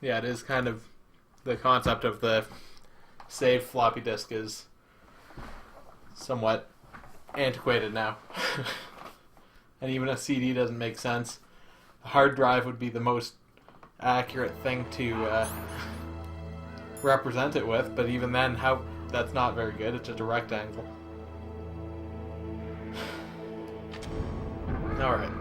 Yeah, it is kind of the concept of the saved floppy disk is somewhat antiquated now. And even a CD doesn't make sense. A hard drive would be the most accurate thing to represent it with, but even then, that's not very good. It's just a rectangle. Alright.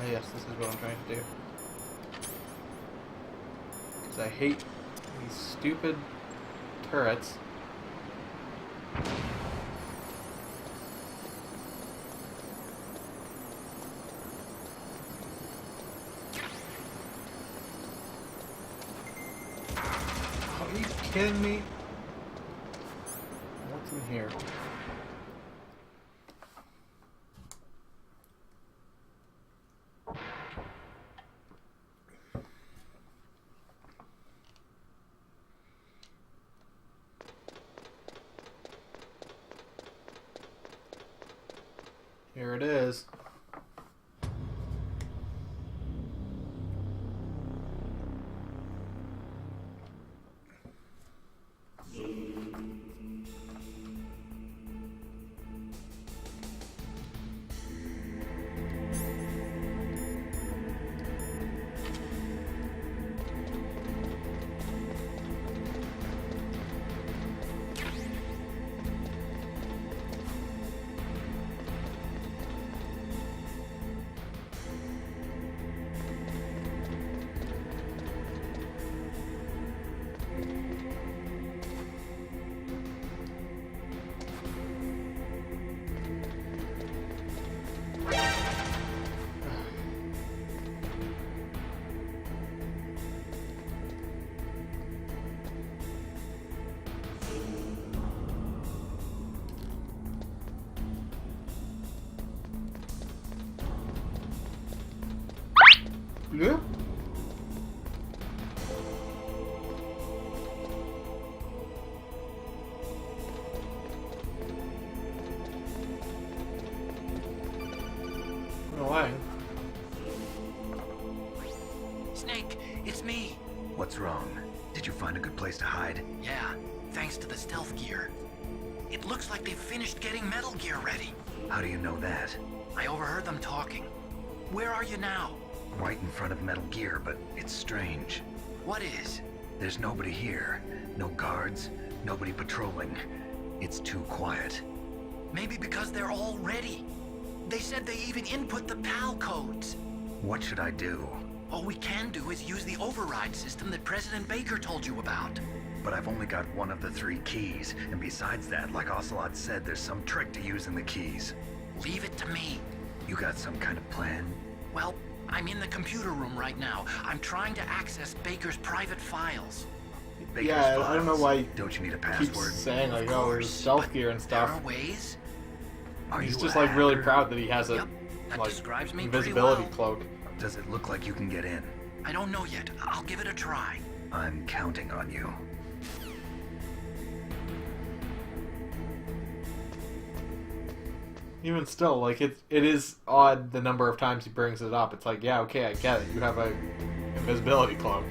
Yes, this is what I'm trying to do. Because I hate these stupid turrets. Are you kidding me? What's in here? Here it is. Yeah. Why? Snake, it's me. What's wrong? Did you find a good place to hide? Yeah, thanks to the stealth gear. It looks like they've finished getting Metal Gear ready. How do you know that? I overheard them talking. Where are you now? Right in front of Metal Gear, but it's strange. What is? There's nobody here. No guards, nobody patrolling. It's too quiet. Maybe because they're all ready. They said they even input the PAL codes. What should I do? All we can do is use the override system that President Baker told you about. But I've only got one of the 3 keys, and besides that, like Ocelot said, there's some trick to using the keys. Leave it to me. You got some kind of plan? Well, I'm in the computer room right now. I'm trying to access Baker's private files. Baker's Yeah, files. I don't know why Don't you need a he keeps password? saying like, Of oh, course, there's stealth but gear and There stuff. are ways. Are He's you just a like really hacker? proud that he has a Yep, that like describes me pretty invisibility well. cloak. Does it look like you can get in? I don't know yet. I'll give it a try. I'm counting on you. Even still, like it is odd the number of times he brings it up. It's like, yeah, okay, I get it. You have a invisibility cloak.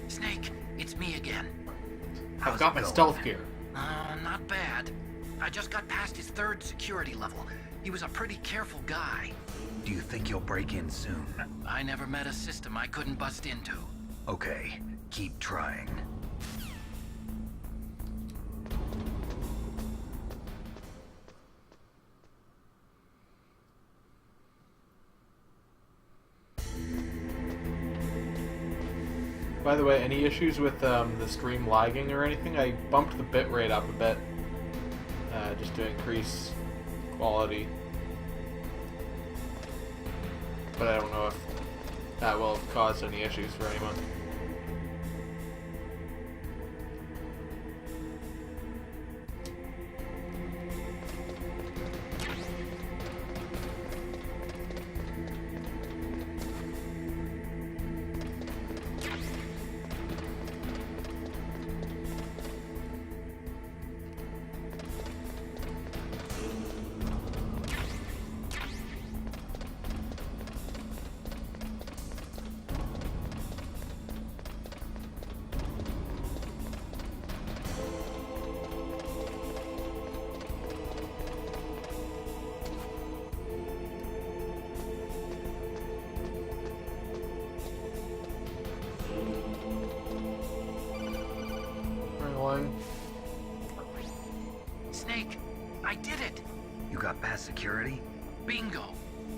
Snake, it's me again. I've got my stealth gear. Not bad. I just got past his 3rd security level. He was a pretty careful guy. Do you think you'll break in soon? I never met a system I couldn't bust into. Okay, keep trying. By the way, any issues with the stream lagging or anything? I bumped the bitrate up a bit just to increase quality. But I don't know if that will have caused any issues for anyone. Snake, I did it! You got past security? Bingo!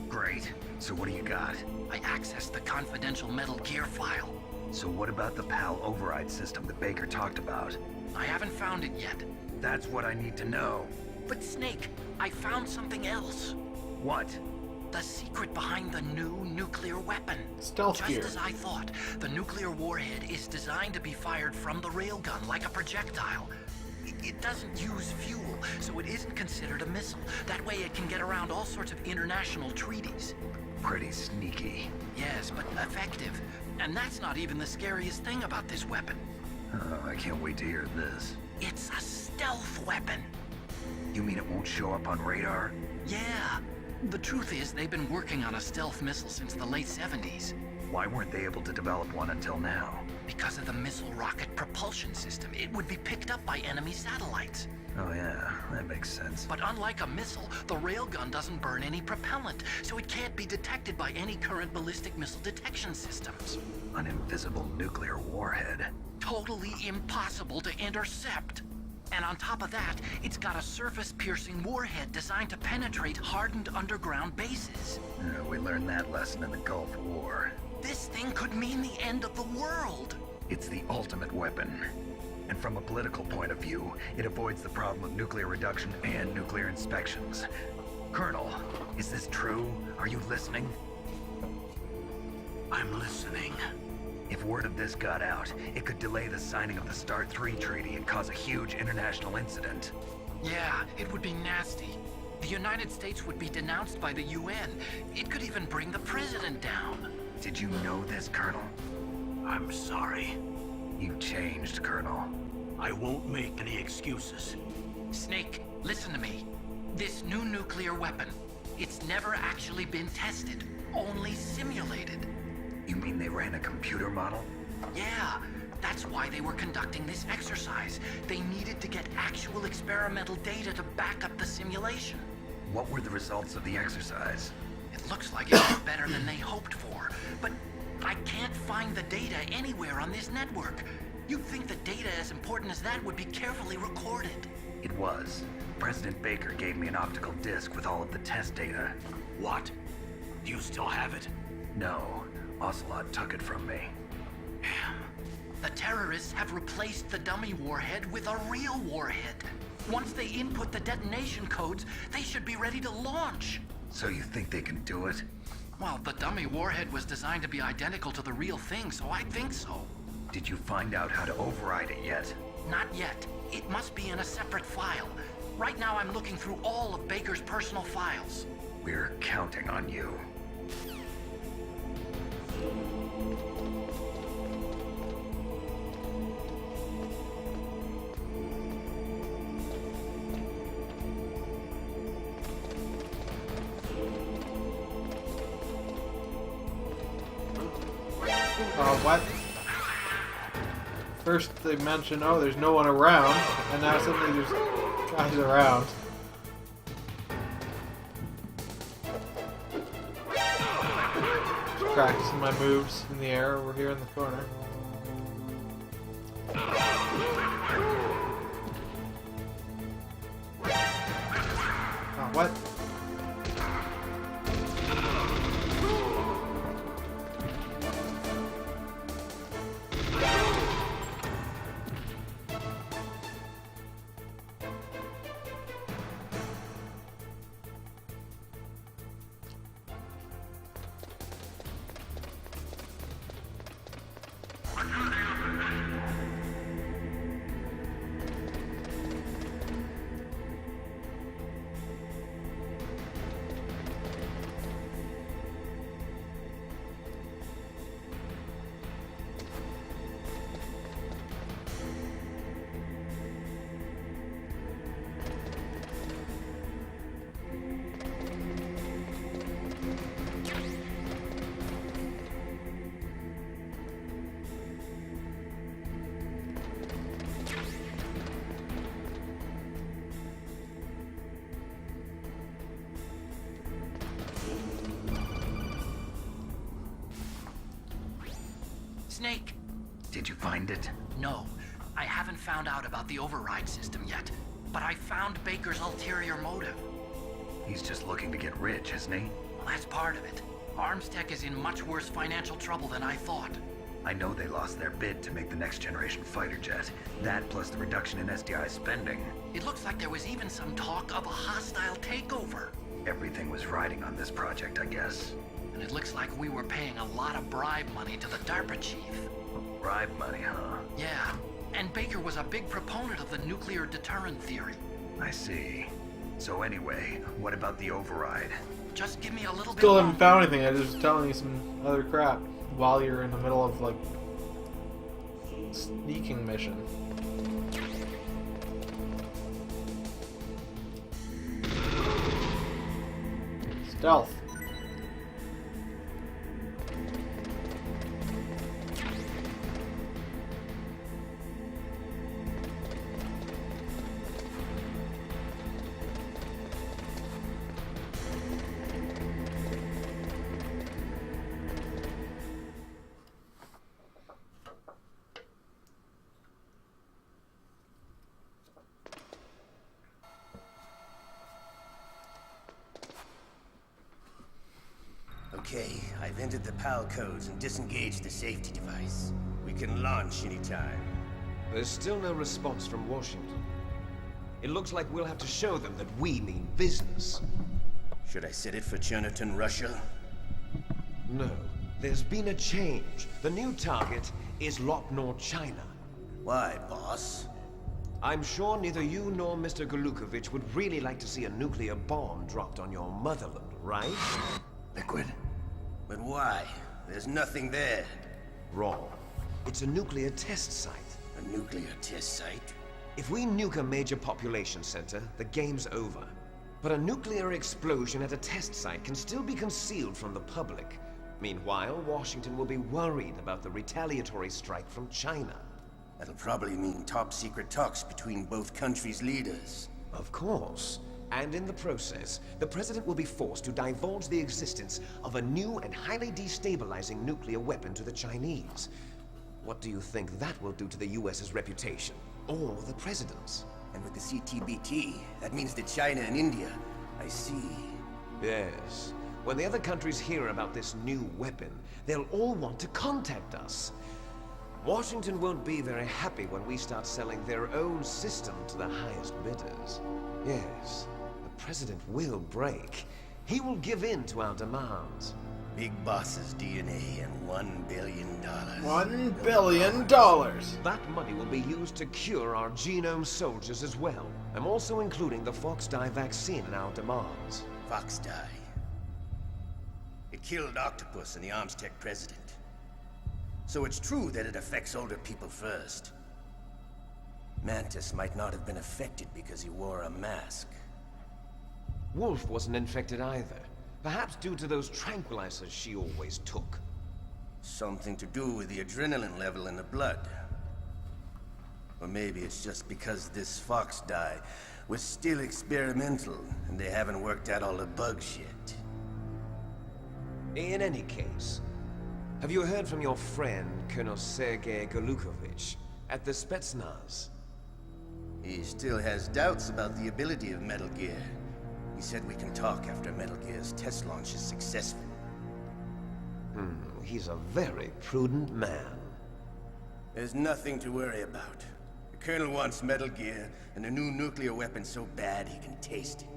Great. So what do you got? I accessed the confidential Metal Gear file. So what about the PAL override system that Baker talked about? I haven't found it yet. That's what I need to know. But Snake, I found something else. What? The secret behind the new nuclear weapon. Stealth gear. Just as I thought, the nuclear warhead is designed to be fired from the railgun like a projectile. It doesn't use fuel, so it isn't considered a missile. That way it can get around all sorts of international treaties. Pretty sneaky. Yes, but effective. And that's not even the scariest thing about this weapon. Oh, I can't wait to hear this. It's a stealth weapon. You mean it won't show up on radar? Yeah. The truth is, they've been working on a stealth missile since the late 70s. Why weren't they able to develop one until now? Because of the missile rocket propulsion system, it would be picked up by enemy satellites. Oh yeah, that makes sense. But unlike a missile, the railgun doesn't burn any propellant, so it can't be detected by any current ballistic missile detection systems. An invisible nuclear warhead. Totally impossible to intercept. And on top of that, it's got a surface-piercing warhead designed to penetrate hardened underground bases. We learned that lesson in the Gulf War. This thing could mean the end of the world. It's the ultimate weapon. And from a political point of view, it avoids the problem of nuclear reduction and nuclear inspections. Colonel, is this true? Are you listening? I'm listening. If word of this got out, it could delay the signing of the START 3 treaty and cause a huge international incident. Yeah, it would be nasty. The United States would be denounced by the UN. It could even bring the president down. Did you know this, Colonel? I'm sorry. You changed, Colonel. I won't make any excuses. Snake, listen to me. This new nuclear weapon, it's never actually been tested, only simulated. You mean they ran a computer model? Yeah, that's why they were conducting this exercise. They needed to get actual experimental data to back up the simulation. What were the results of the exercise? It looks like it was better than they hoped for, but I can't find the data anywhere on this network. You'd think the data as important as that would be carefully recorded. It was. President Baker gave me an optical disc with all of the test data. What? Do you still have it? No. Ocelot took it from me. The terrorists have replaced the dummy warhead with a real warhead. Once they input the detonation codes, they should be ready to launch. So you think they can do it? Well, the dummy warhead was designed to be identical to the real thing, so I think so. Did you find out how to override it yet? Not yet. It must be in a separate file. Right now I'm looking through all of Baker's personal files. We're counting on you. What? First they mention, oh, there's no one around, and now suddenly there's guys around. Just practicing my moves in the air over here in the corner. Oh, what? Snake. Did you find it? No, I haven't found out about the override system yet, but I found Baker's ulterior motive. He's just looking to get rich, isn't he? Well, that's part of it. Armstech is in much worse financial trouble than I thought. I know they lost their bid to make the next generation fighter jet. That plus the reduction in SDI spending. It looks like there was even some talk of a hostile takeover. Everything was riding on this project, I guess. And it looks like we were paying a lot of bribe money to the DARPA chief. Bribe money, huh? Yeah, and Baker was a big proponent of the nuclear deterrent theory. I see. So anyway, what about the override? Just give me a little Still bit haven't found anything. I was just telling you some other crap while you're in the middle of like sneaking mission. Stealth. Okay, I've entered the PAL codes and disengaged the safety device. We can launch anytime. There's still no response from Washington. It looks like we'll have to show them that we mean business. Should I set it for Cherniton, Russia? No, there's been a change. The new target is Lopnor, China. Why, boss? I'm sure neither you nor Mr. Golukovich would really like to see a nuclear bomb dropped on your motherland, right? Liquid? But why? There's nothing there. Wrong. It's a nuclear test site. A nuclear test site? If we nuke a major population center, the game's over. But a nuclear explosion at a test site can still be concealed from the public. Meanwhile, Washington will be worried about the retaliatory strike from China. That'll probably mean top-secret talks between both countries' leaders. Of course. And in the process, the President will be forced to divulge the existence of a new and highly destabilizing nuclear weapon to the Chinese. What do you think that will do to the US's reputation? Or the President's? And with the CTBT, that means that China and India. I see. Yes. When the other countries hear about this new weapon, they'll all want to contact us. Washington won't be very happy when we start selling their own system to the highest bidders. Yes, the President will break. He will give in to our demands. Big Boss's DNA and $1 billion. $1 billion. That money will be used to cure our genome soldiers as well. I'm also including the Fox-Die vaccine in our demands. Fox-Die. It killed Octopus and the Armstech president. So it's true that it affects older people first. Mantis might not have been affected because he wore a mask. Wolf wasn't infected either. Perhaps due to those tranquilizers she always took. Something to do with the adrenaline level in the blood. Or maybe it's just because this Fox-Die was still experimental and they haven't worked out all the bugs yet. In any case, have you heard from your friend, Colonel Sergei Golukovich, at the Spetsnaz? He still has doubts about the ability of Metal Gear. He said we can talk after Metal Gear's test launch is successful. He's a very prudent man. There's nothing to worry about. The Colonel wants Metal Gear and a new nuclear weapon so bad he can taste it.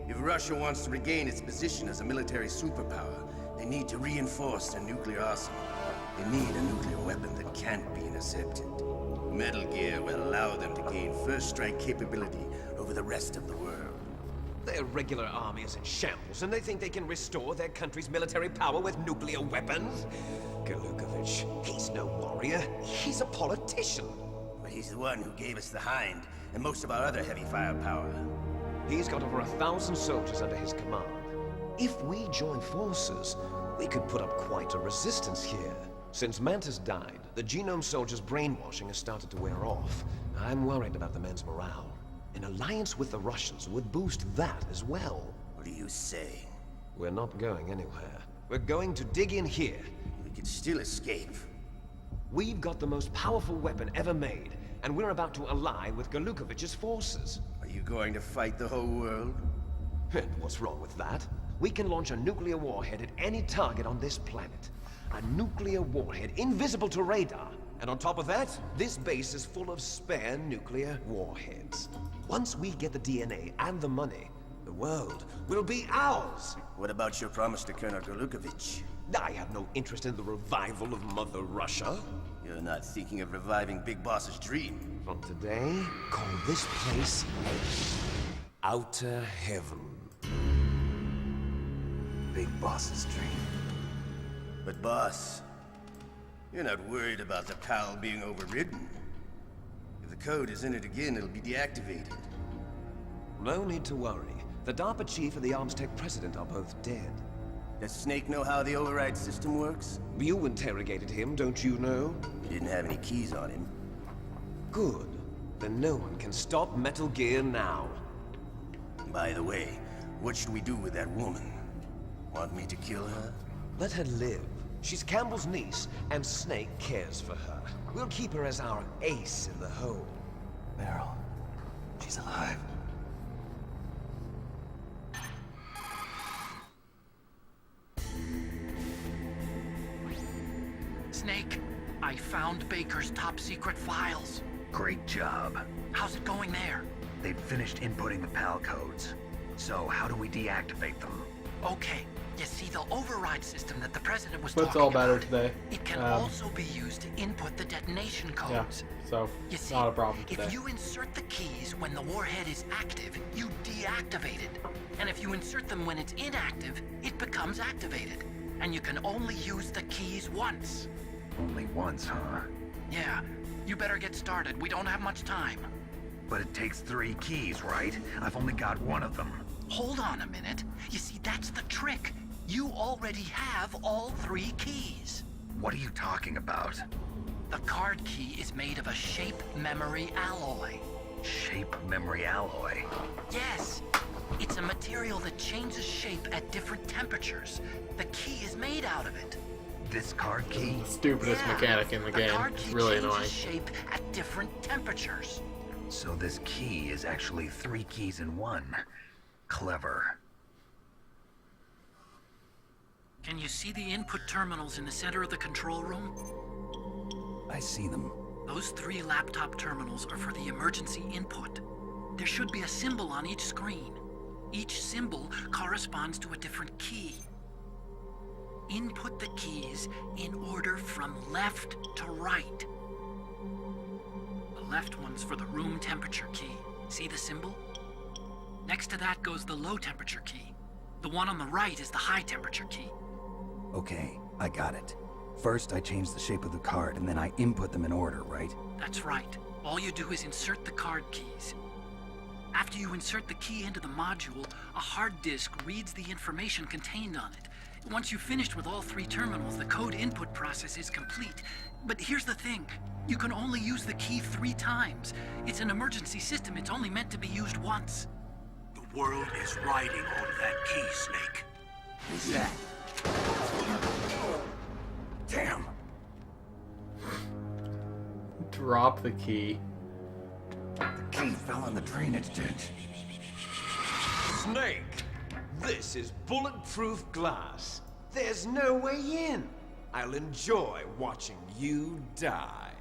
If Russia wants to regain its position as a military superpower, they need to reinforce their nuclear arsenal. They need a nuclear weapon that can't be intercepted. Metal Gear will allow them to gain first strike capability over the rest of the world. Their regular army is in shambles, and they think they can restore their country's military power with nuclear weapons? Golukovich, he's no warrior. He's a politician. But he's the one who gave us the Hind and most of our other heavy firepower. He's got over 1,000 soldiers under his command. If we join forces, we could put up quite a resistance here. Since Mantis died, the genome soldiers' brainwashing has started to wear off. I'm worried about the men's morale. An alliance with the Russians would boost that as well. What are you saying? We're not going anywhere. We're going to dig in here. We can still escape. We've got the most powerful weapon ever made, and we're about to ally with Galukovich's forces. Are you going to fight the whole world? And what's wrong with that? We can launch a nuclear warhead at any target on this planet. A nuclear warhead invisible to radar. And on top of that, this base is full of spare nuclear warheads. Once we get the DNA and the money, the world will be ours. What about your promise to Colonel Galukovich? I have no interest in the revival of Mother Russia. You're not thinking of reviving Big Boss's dream. From today, call this place Outer Heaven. Big Boss's dream. But boss, you're not worried about the PAL being overridden. If the code is in it again, it'll be deactivated. No need to worry. The DARPA chief and the Arms Tech president are both dead. Does Snake know how the override system works? You interrogated him, don't you know? He didn't have any keys on him. Good. Then no one can stop Metal Gear now. By the way, what should we do with that woman? Want me to kill her? Let her live. She's Campbell's niece, and Snake cares for her. We'll keep her as our ace in the hole. Meryl, she's alive. Snake, I found Baker's top secret files. Great job. How's it going there? They've finished inputting the PAL codes. So how do we deactivate them? Okay. You see, the override system that the president was But talking it's all better about, today. it can also be used to input the detonation Yeah, codes. so You see, not a problem today. if you insert the keys when the warhead is active, you deactivate it. And if you insert them when it's inactive, it becomes activated. And you can only use the keys once. Only once, huh? Yeah, you better get started. We don't have much time. But it takes 3 keys, right? I've only got 1 of them. Hold on a minute. You see, that's the trick. You already have all 3 keys. What are you talking about? The card key is made of a shape memory alloy. Shape memory alloy. Yes, it's a material that changes shape at different temperatures. The key is made out of it. This card key? The stupidest Yeah, mechanic in the game. card It's key really changes annoying. shape at different temperatures. So this key is actually 3 keys in 1. Clever. Can you see the input terminals in the center of the control room? I see them. Those 3 laptop terminals are for the emergency input. There should be a symbol on each screen. Each symbol corresponds to a different key. Input the keys in order from left to right. The left one's for the room temperature key. See the symbol? Next to that goes the low temperature key. The one on the right is the high temperature key. Okay, I got it. First, I change the shape of the card, and then I input them in order, right? That's right. All you do is insert the card keys. After you insert the key into the module, a hard disk reads the information contained on it. Once you've finished with all 3 terminals, the code input process is complete. But here's the thing. You can only use the key 3 times. It's an emergency system. It's only meant to be used once. The world is riding on that key, Snake. Who's that? Damn! Drop the key. The key fell in the drainage ditch. Snake! This is bulletproof glass. There's no way in. I'll enjoy watching you die.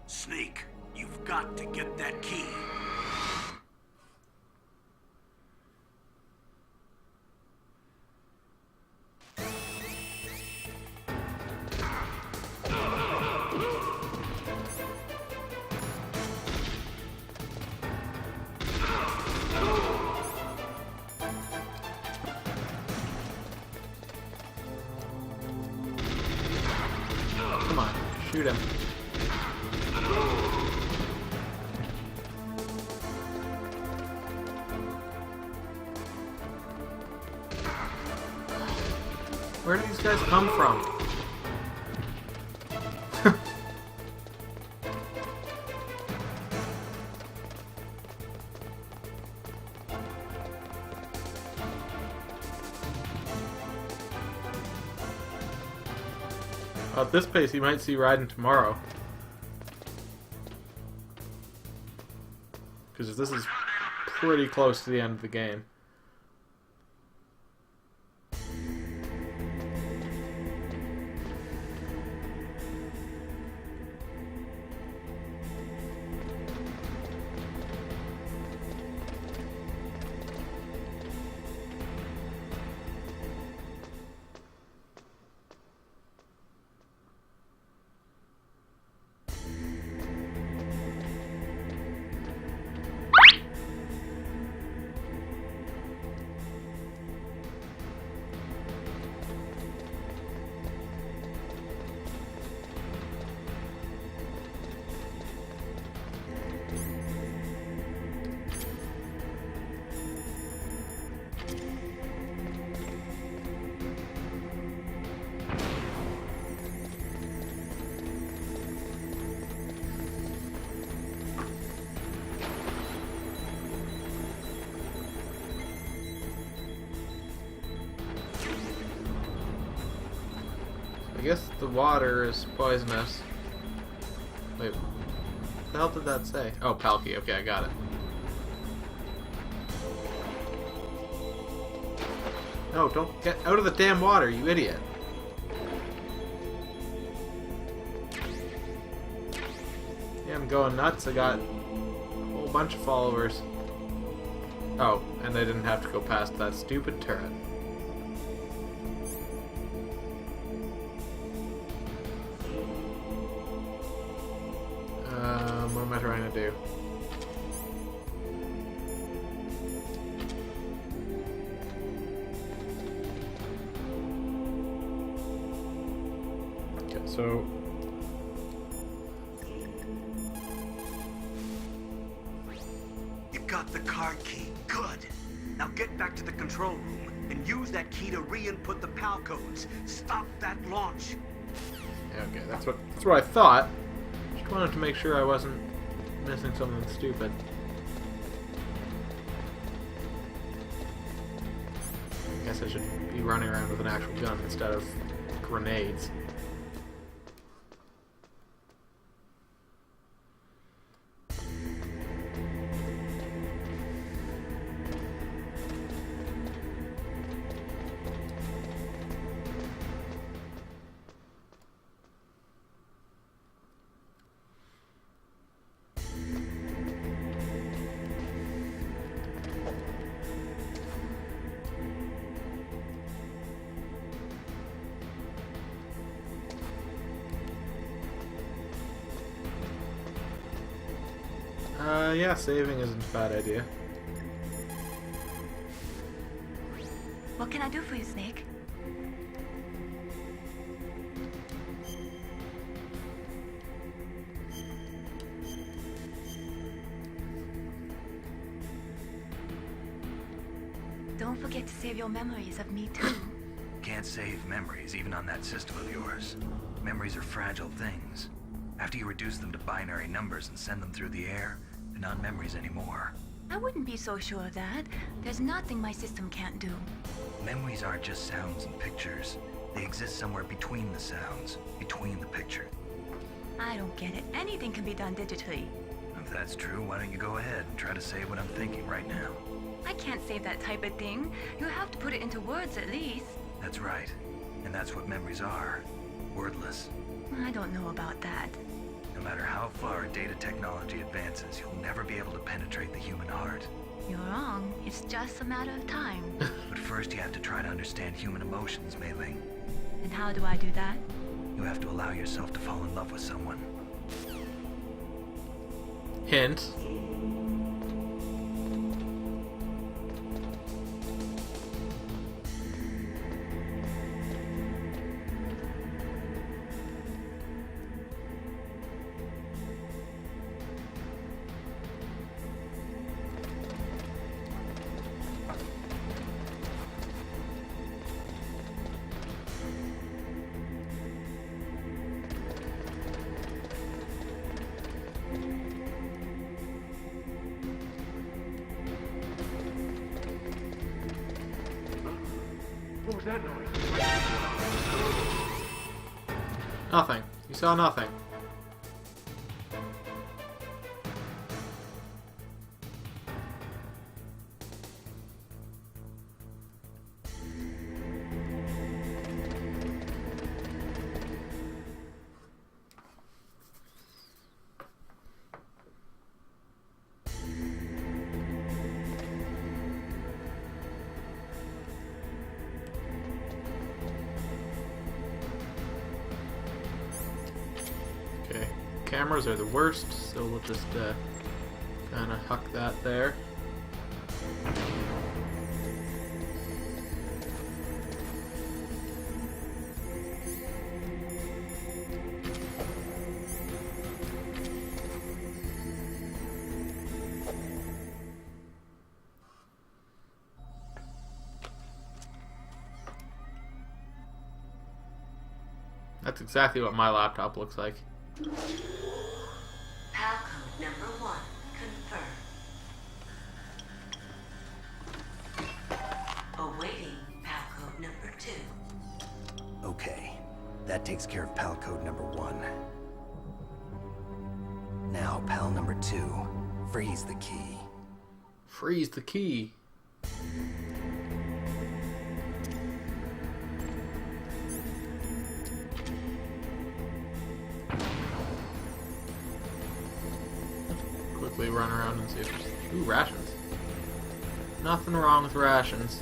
Snake, you've got to get that key. Come on, shoot him. Where do these guys come from? At this pace, you might see Raiden tomorrow. Because this is pretty close to the end of the game. I guess the water is poisonous. Wait, what the hell did that say? Oh, Palki. Okay, I got it. No, don't get out of the damn water, you idiot. Yeah, I'm going nuts. I got a whole bunch of followers. Oh, and they didn't have to go past that stupid turret. What am I trying to do? Okay, so You got the card key. Good. Now get back to the control room and use that key to re-input the PAL codes. Stop that launch. okay, that's what I thought. Just wanted to make sure I wasn't missing something stupid. I guess I should be running around with an actual gun instead of grenades. Yeah, saving isn't a bad idea. What can I do for you, Snake? Don't forget to save your memories of me too. Can't save memories, even on that system of yours. Memories are fragile things. After you reduce them to binary numbers and send them through the air, they're not memories anymore. I wouldn't be so sure of that. There's nothing my system can't do. Memories aren't just sounds and pictures. They exist somewhere between the sounds, between the picture. I don't get it. Anything can be done digitally. If that's true, why don't you go ahead and try to say what I'm thinking right now? I can't save that type of thing. You have to put it into words at least. That's right. And that's what memories are. Wordless. I don't know about that. No matter how far data technology advances, you'll never be able to penetrate the human heart. You're wrong. It's just a matter of time. But first you have to try to understand human emotions, Mei Ling. And how do I do that? You have to allow yourself to fall in love with someone. Hint. Nothing. You saw nothing. Okay, cameras are the worst, so we'll just kind of huck that there. That's exactly what my laptop looks like. PAL code number 1 confirmed. Awaiting PAL code number 2. Okay, that takes care of PAL code number 1. Now, PAL number 2, freeze the key. Freeze the key. Quickly run around and see if there's... Ooh, rations. Nothing wrong with rations.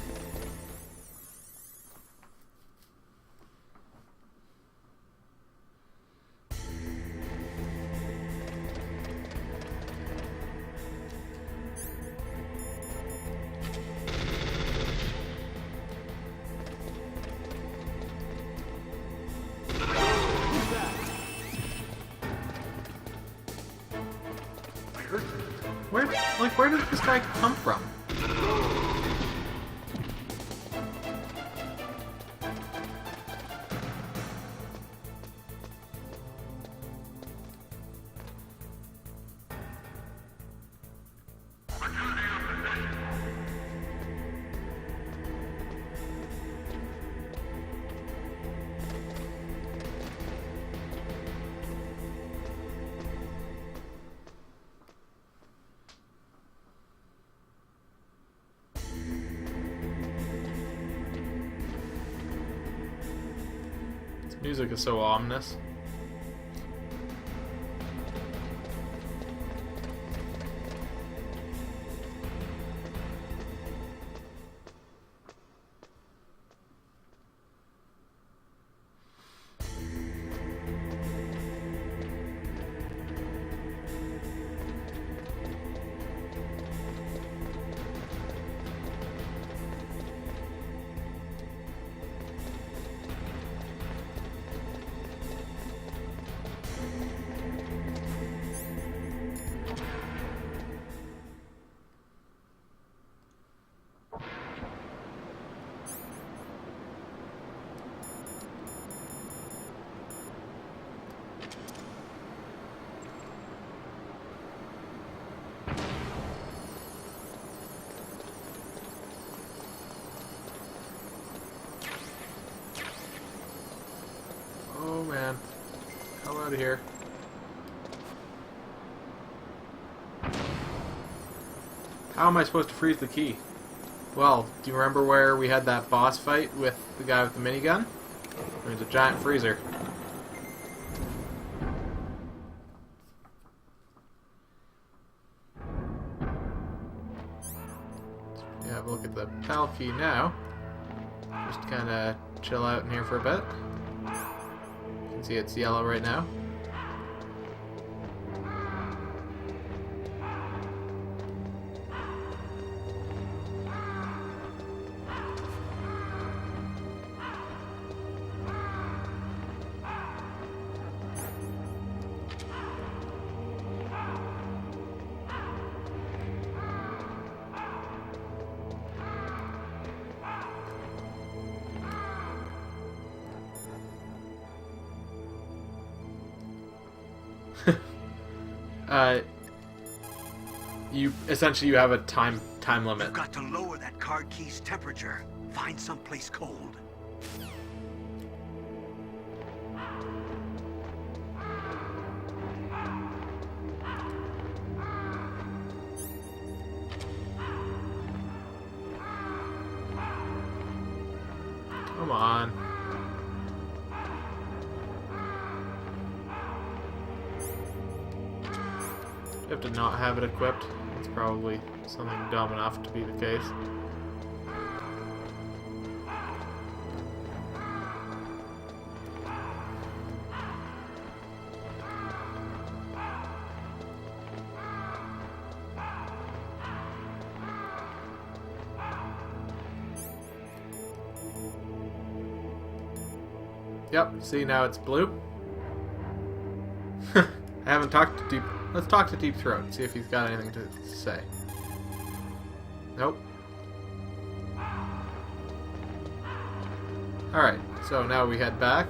Where did this guy come from? Music is so ominous. Oh man. Hell out of here. How am I supposed to freeze the key? Well, do you remember where we had that boss fight with the guy with the minigun? There's a giant freezer. So have a look at the PAL key now. Just kind of chill out in here for a bit. You can see it's yellow right now. You have a time limit. You've got to lower that card key's temperature. Find someplace cold. Come on. You have to not have it equipped. It's probably something dumb enough to be the case. Yep, see, now it's blue. I haven't talked to Deep... Let's talk to Deep Throat, see if he's got anything to say. Nope. Alright, so now we head back.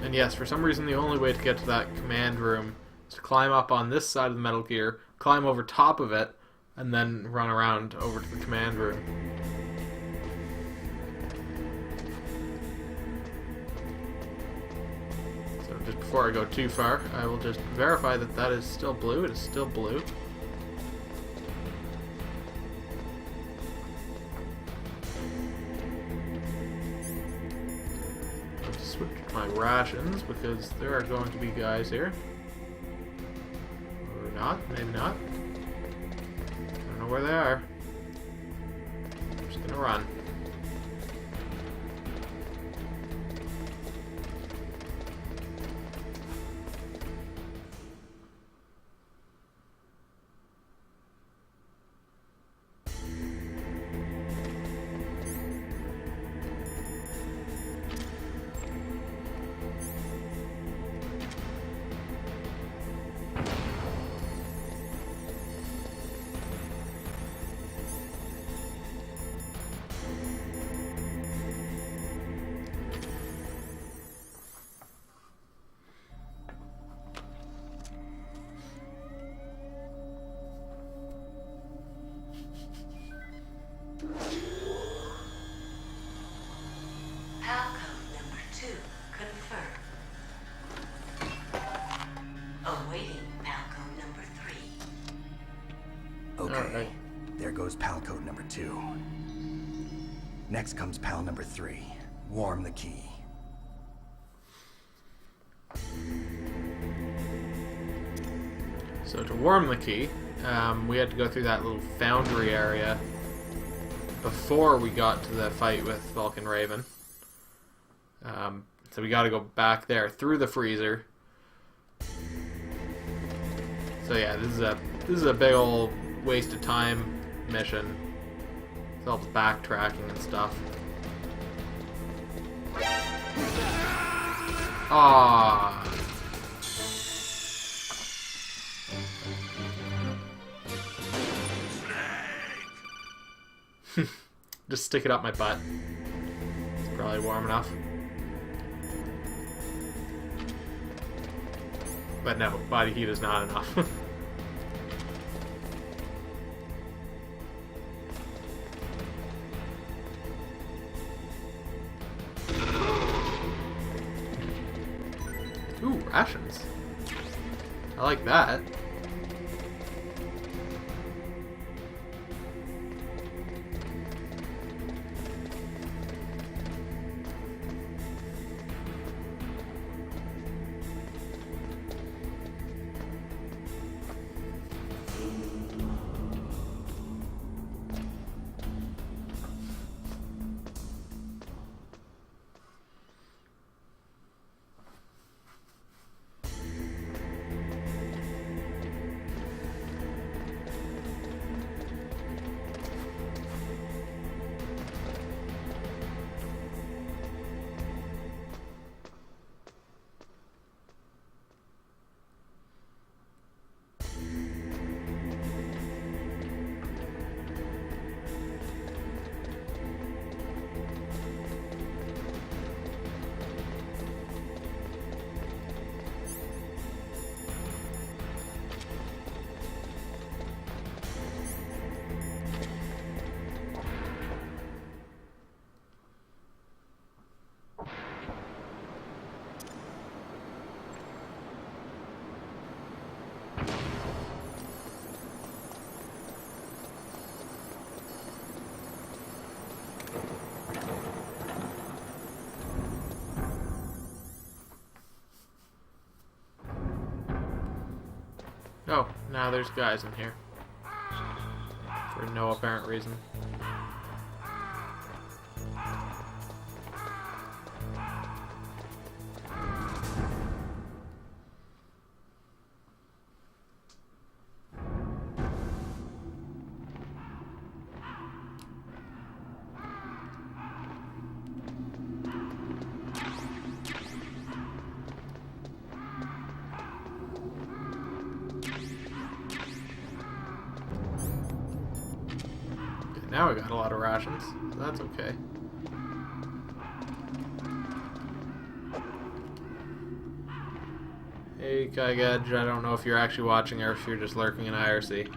And yes, for some reason the only way to get to that command room is to climb up on this side of the Metal Gear, climb over top of it, and then run around over to the command room. So just before I go too far, I will just verify that that is still blue. It is still blue. Switch my rations because there are going to be guys here. Or not, maybe not. I don't know where they are. I'm just gonna run. Palcode number 2 confirmed. Awaiting Palcode number 3. Okay, Alright. there goes pal code number 2. Next comes pal number 3. Warm the key. So to warm the key, we had to go through that little foundry area before we got to the fight with Vulcan Raven. So we got to go back there through the freezer. So yeah, this is a big old waste of time mission. It's all backtracking and stuff. Ah. Just stick it up my butt. It's probably warm enough. But no, body heat is not enough. Ooh, rations. I like that. Now there's guys in here. For no apparent reason. Now we got a lot of rations, so that's okay. Hey, Kygedge, I don't know if you're actually watching or if you're just lurking in IRC.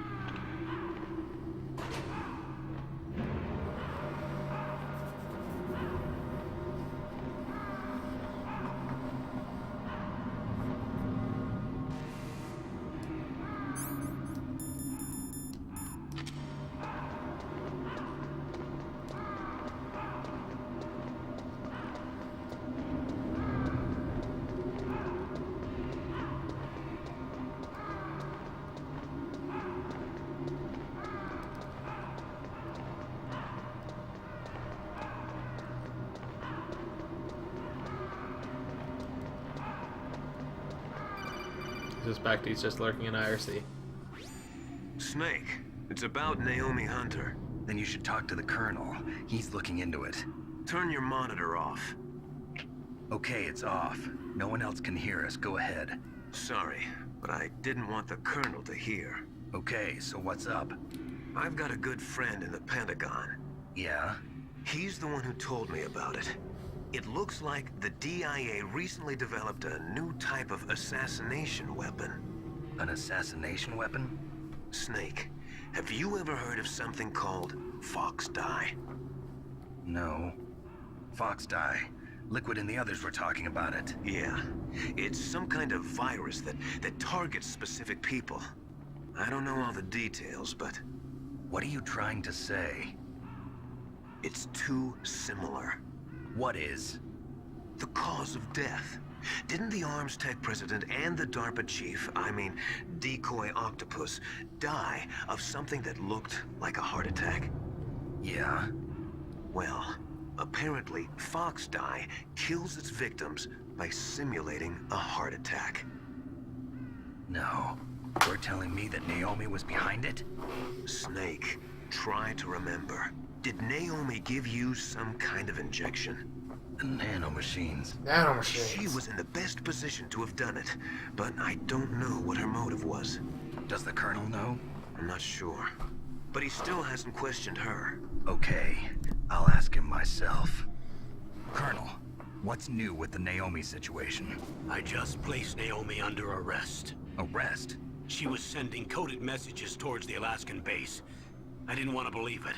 I suspect he's just lurking in IRC. Snake, it's about Naomi Hunter. Then you should talk to the Colonel. He's looking into it. Turn your monitor off. Okay, it's off. No one else can hear us. Go ahead. Sorry, but I didn't want the Colonel to hear. Okay, so what's up? I've got a good friend in the Pentagon. Yeah? He's the one who told me about it. It looks like the DIA recently developed a new type of assassination weapon. An assassination weapon? Snake, have you ever heard of something called Fox Dye? No. Fox dye. Liquid and the others were talking about it. Yeah. It's some kind of virus that targets specific people. I don't know all the details, but... What are you trying to say? It's too similar. What is? The cause of death. Didn't the Arms Tech president and the DARPA chief, Decoy Octopus, die of something that looked like a heart attack? Yeah? Well, apparently Fox Dye kills its victims by simulating a heart attack. No. You're telling me that Naomi was behind it? Snake, try to remember. Did Naomi give you some kind of injection? The nanomachines. Nanomachines. She was in the best position to have done it, but I don't know what her motive was. Does the Colonel know? I'm not sure. But he still hasn't questioned her. Okay, I'll ask him myself. Colonel, what's new with the Naomi situation? I just placed Naomi under arrest. Arrest? She was sending coded messages towards the Alaskan base. I didn't want to believe it,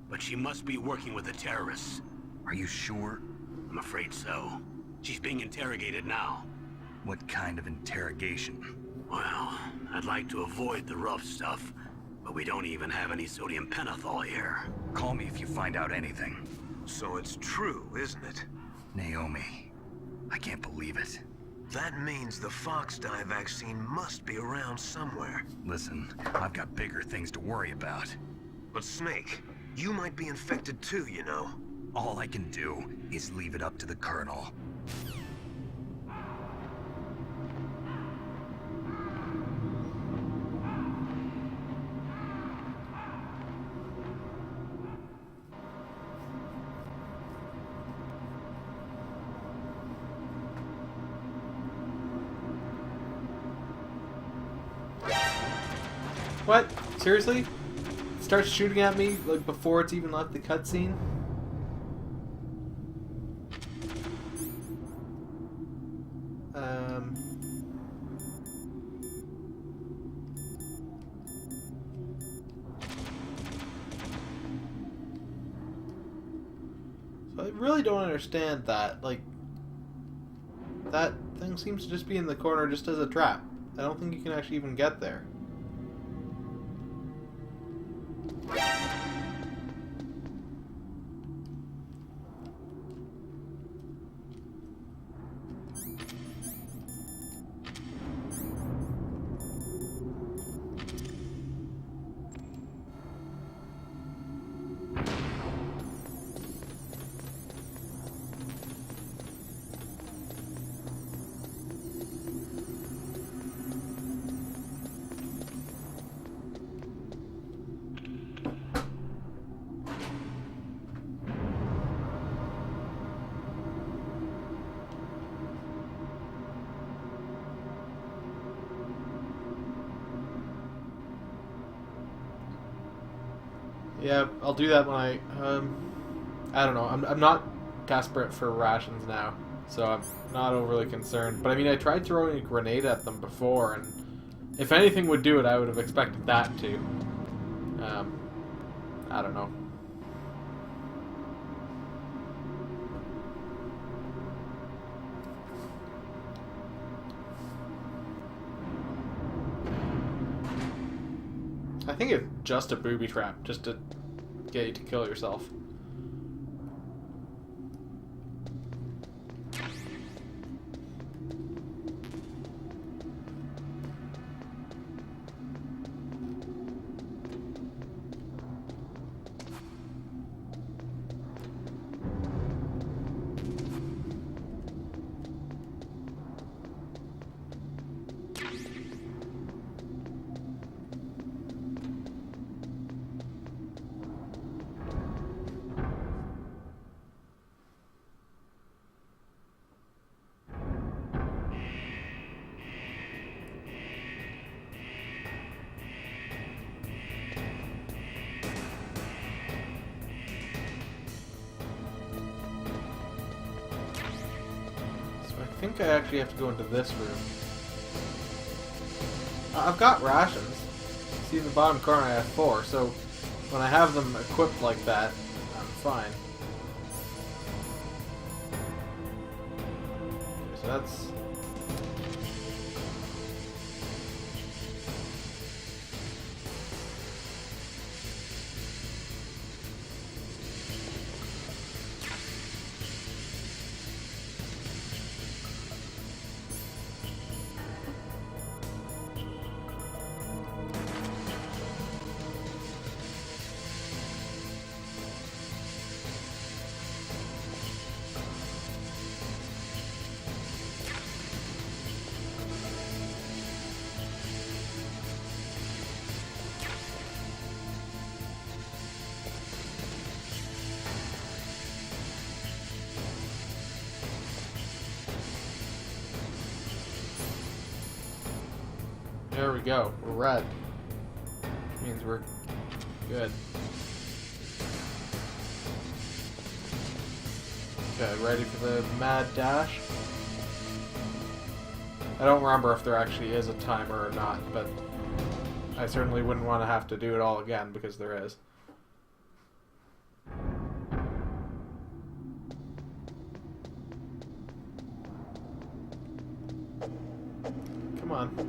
but she must be working with the terrorists. Are you sure? I'm afraid so. She's being interrogated now. What kind of interrogation? Well, I'd like to avoid the rough stuff, but we don't even have any sodium pentothal here. Call me if you find out anything. So it's true, isn't it? Naomi, I can't believe it. That means the Fox Dye vaccine must be around somewhere. Listen, I've got bigger things to worry about. But Snake, you might be infected too, you know. All I can do is leave it up to the Colonel. What? Seriously? It starts shooting at me like before it's even left the cutscene? So I really don't understand that. Like, that thing seems to just be in the corner just as a trap. I don't think you can actually even get there. Yeah, I'll do that when I don't know. I'm not desperate for rations now, so I'm not overly concerned. But I mean, I tried throwing a grenade at them before, and if anything would do it, I would have expected that to. I don't know. I think it's just a booby trap, just to get you to kill yourself. I think I actually have to go into this room. I've got rations. See in the bottom corner I have 4, so when I have them equipped like that, I'm fine. Okay, so that's... There we go. We're red. Means we're good. Okay, ready for the mad dash? I don't remember if there actually is a timer or not, but I certainly wouldn't want to have to do it all again because there is. Come on.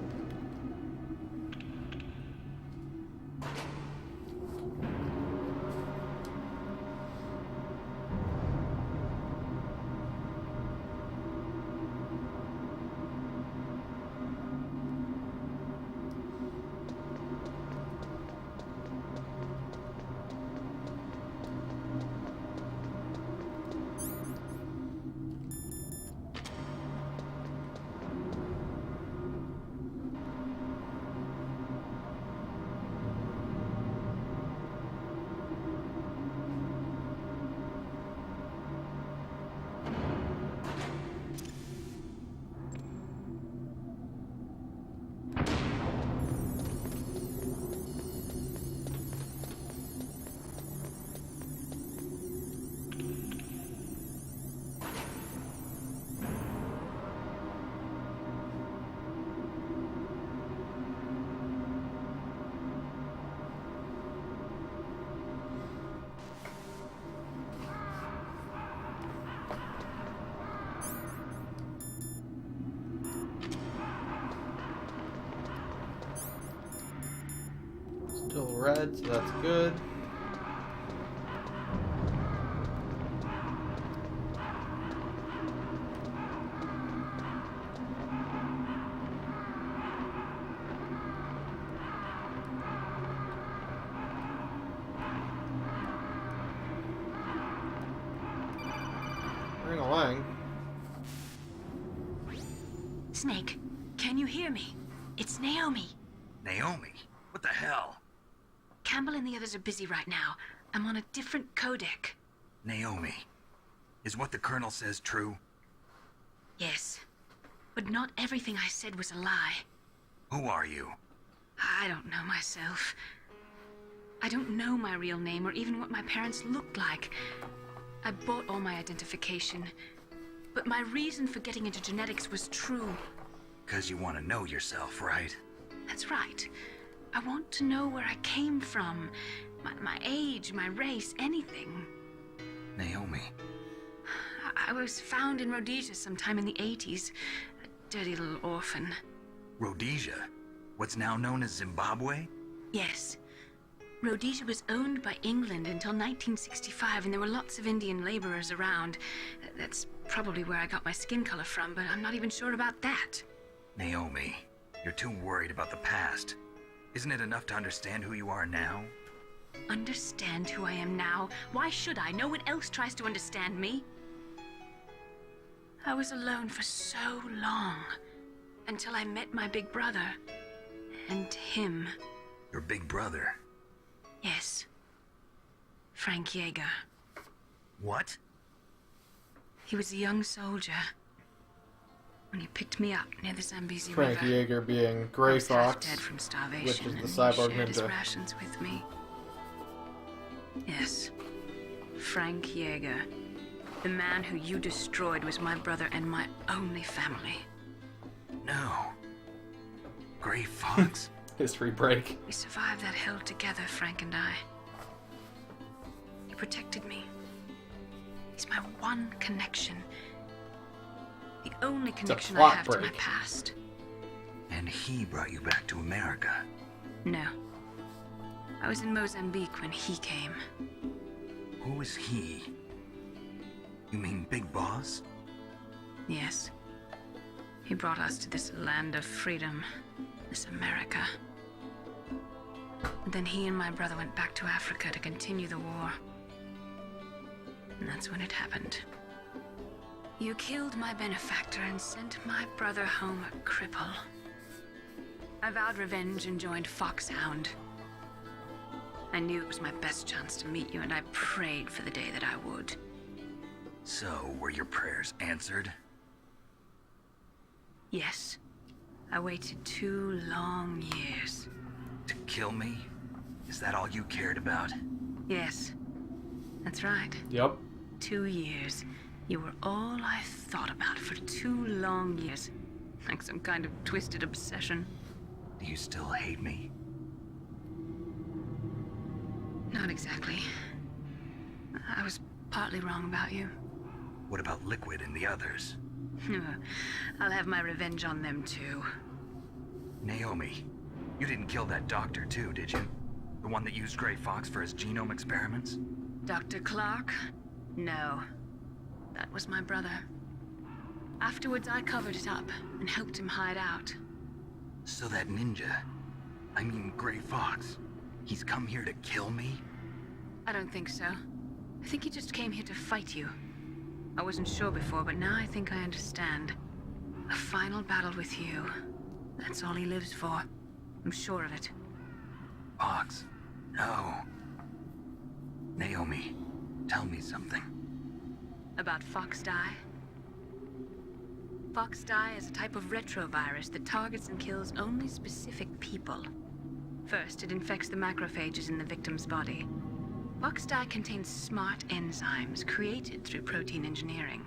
Still red, so that's good. Ring-a-lang. Snake, can you hear me? It's Naomi. Naomi? What the hell? Campbell and the others are busy right now. I'm on a different codec. Naomi, is what the Colonel says true? Yes. But not everything I said was a lie. Who are you? I don't know myself. I don't know my real name or even what my parents looked like. I bought all my identification. But my reason for getting into genetics was true. Because you want to know yourself, right? That's right. I want to know where I came from. My age, my race, anything. Naomi. I was found in Rhodesia sometime in the 80s. A dirty little orphan. Rhodesia? What's now known as Zimbabwe? Yes. Rhodesia was owned by England until 1965, and there were lots of Indian laborers around. That's probably where I got my skin color from, but I'm not even sure about that. Naomi, you're too worried about the past. Isn't it enough to understand who you are now? Understand who I am now? Why should I? No one else tries to understand me. I was alone for so long, until I met my big brother, and him. Your big brother? Yes. Frank Yeager. What? He was a young soldier when he picked me up near the Zambezi Frank River. Yeager being Grey I was half Fox, dead from starvation, which is and the he cyborg shared his ninja. rations with me. Yes, Frank Yeager. The man who you destroyed was my brother and my only family. No. Grey Fox? History break. We survived that hell together, Frank and I. He protected me. He's my one connection. The only connection I plot have to my break. past. And he brought you back to America? No. I was in Mozambique when he came. Who is he? You mean Big Boss? Yes. He brought us to this land of freedom, this America. And then he and my brother went back to Africa to continue the war. And that's when it happened. You killed my benefactor and sent my brother home a cripple. I vowed revenge and joined Foxhound. I knew it was my best chance to meet you, and I prayed for the day that I would. So, were your prayers answered? Yes. I waited 2 long years. To kill me? Is that all you cared about? Yes. That's right. Yep. 2 years. You were all I thought about for 2 long years. Like some kind of twisted obsession. Do you still hate me? Not exactly. I was partly wrong about you. What about Liquid and the others? I'll have my revenge on them too. Naomi, you didn't kill that doctor too, did you? The one that used Grey Fox for his genome experiments? Dr. Clark? No. That was my brother. Afterwards, I covered it up and helped him hide out. So that ninja, I mean Grey Fox, he's come here to kill me? I don't think so. I think he just came here to fight you. I wasn't sure before, but now I think I understand. A final battle with you. That's all he lives for. I'm sure of it. Fox, no. Naomi, tell me something. About Fox Die? Fox Die is a type of retrovirus that targets and kills only specific people. First, it infects the macrophages in the victim's body. Fox Die contains smart enzymes created through protein engineering.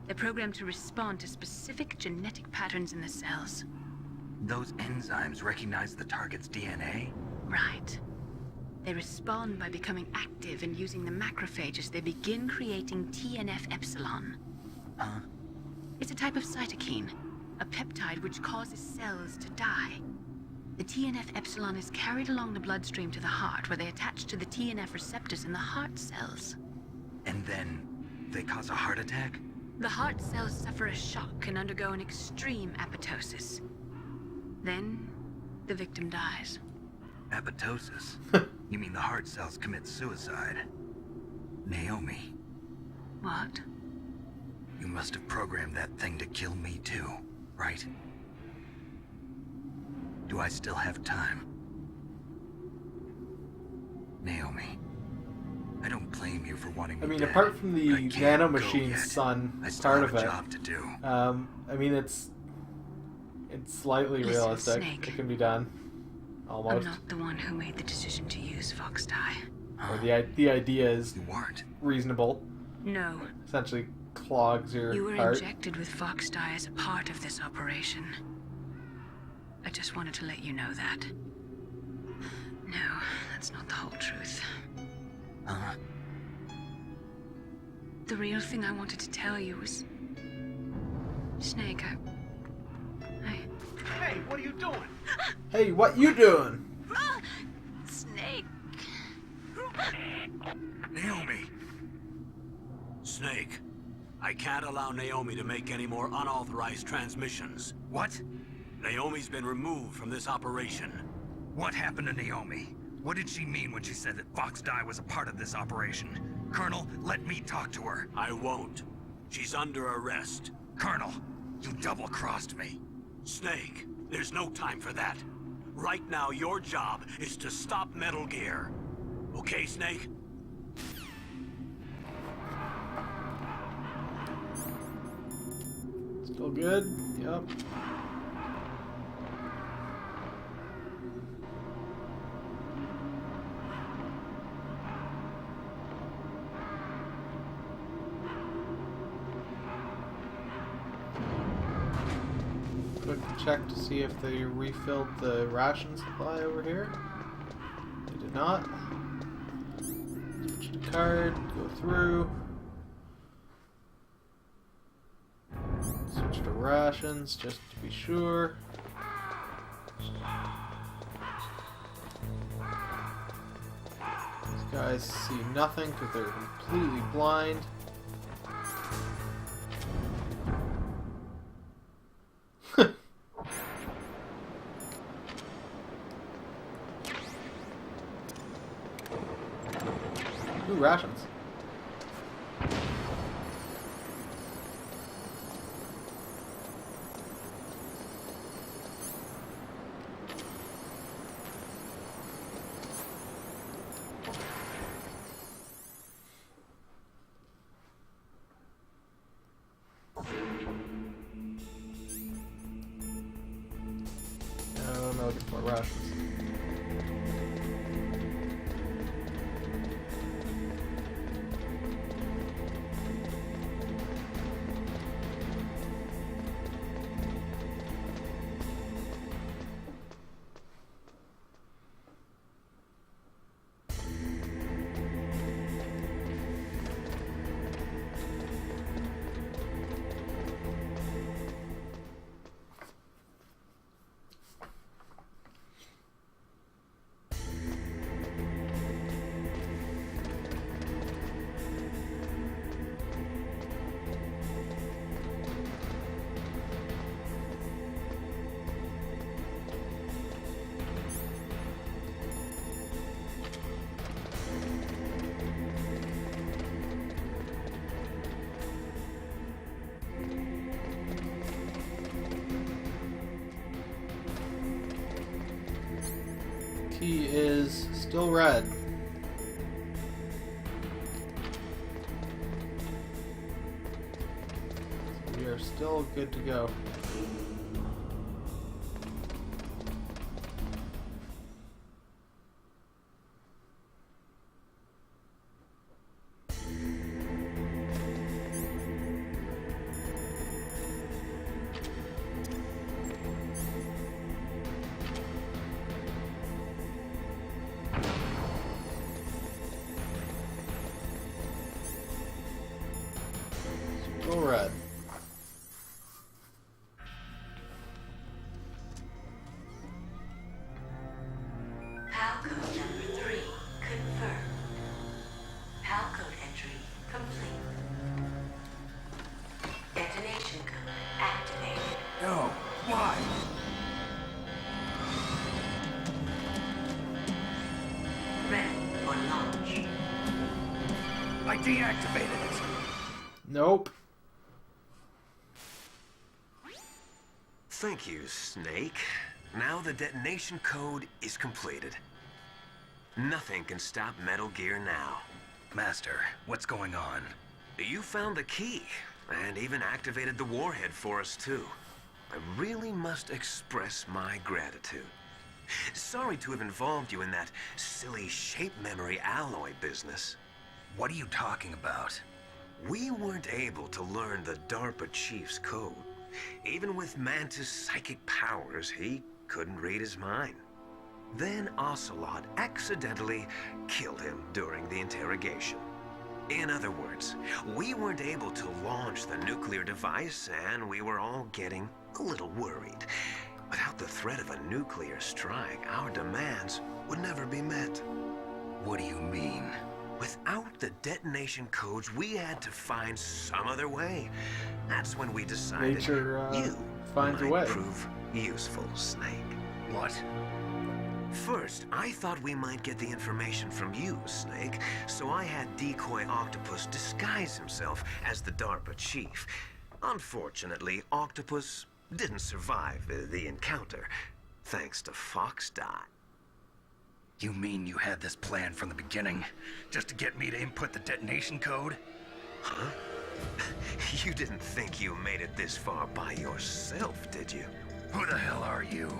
They're programmed to respond to specific genetic patterns in the cells. Those enzymes recognize the target's DNA? Right. They respond by becoming active and using the macrophages. They begin creating TNF-epsilon. Huh? It's a type of cytokine, a peptide which causes cells to die. The TNF-epsilon is carried along the bloodstream to the heart, where they attach to the TNF receptors in the heart cells. And then they cause a heart attack? The heart cells suffer a shock and undergo an extreme apoptosis. Then, the victim dies. Apoptosis? You mean the heart cells commit suicide? Naomi, What? you must have programmed that thing to kill me too, right? Do I still have time? Naomi, I don't blame you for wanting me I mean, dead, apart from but the I can't nano go machine's yet. son I still part have of a it, job to do. I mean, it's slightly Listen, realistic. Snake. It can be done. Almost. I'm not the one who made the decision to use Fox Dye. Or the idea is You weren't. reasonable. No. Essentially clogs your You were heart. injected with Fox Dye as a part of this operation. I just wanted to let you know that. No, that's not the whole truth. The real thing I wanted to tell you was... Snake, Hey, what are you doing? Hey, what you doing? Snake! Naomi! Snake, I can't allow Naomi to make any more unauthorized transmissions. What? Naomi's been removed from this operation. What happened to Naomi? What did she mean when she said that Fox Dye was a part of this operation? Colonel, let me talk to her. I won't. She's under arrest. Colonel, you double-crossed me. Snake, there's no time for that. Right now, your job is to stop Metal Gear. Okay, Snake? Still good? Yep. Quick check to see if they refilled the ration supply over here. They did not. Switch the card, go through. Switch to rations just to be sure. These guys see nothing because they're completely blind. Ooh, rations. No, get more rations. Key is still red. So we are still good to go. Still red. PAL code number 3 confirmed. PAL code entry complete. Detonation code activated. No, why? Ready for launch. I deactivated it. Nope. Thank you, Snake. Now the detonation code is completed. Nothing can stop Metal Gear now. Master, what's going on? You found the key, and even activated the warhead for us, too. I really must express my gratitude. Sorry to have involved you in that silly shape memory alloy business. What are you talking about? We weren't able to learn the DARPA chief's code. Even with Mantis' psychic powers, he couldn't read his mind. Then Ocelot accidentally killed him during the interrogation. In other words, we weren't able to launch the nuclear device, and we were all getting a little worried. Without the threat of a nuclear strike, our demands would never be met. What do you mean? Without the detonation codes, we had to find some other way. That's when we decided Nature you finds a might way. prove useful, Snake. What? First, I thought we might get the information from you, Snake, so I had Decoy Octopus disguise himself as the DARPA chief. Unfortunately, Octopus didn't survive the encounter, thanks to Fox Dot. You mean you had this plan from the beginning? Just to get me to input the detonation code? Huh? You didn't think you made it this far by yourself, did you? Who the hell are you?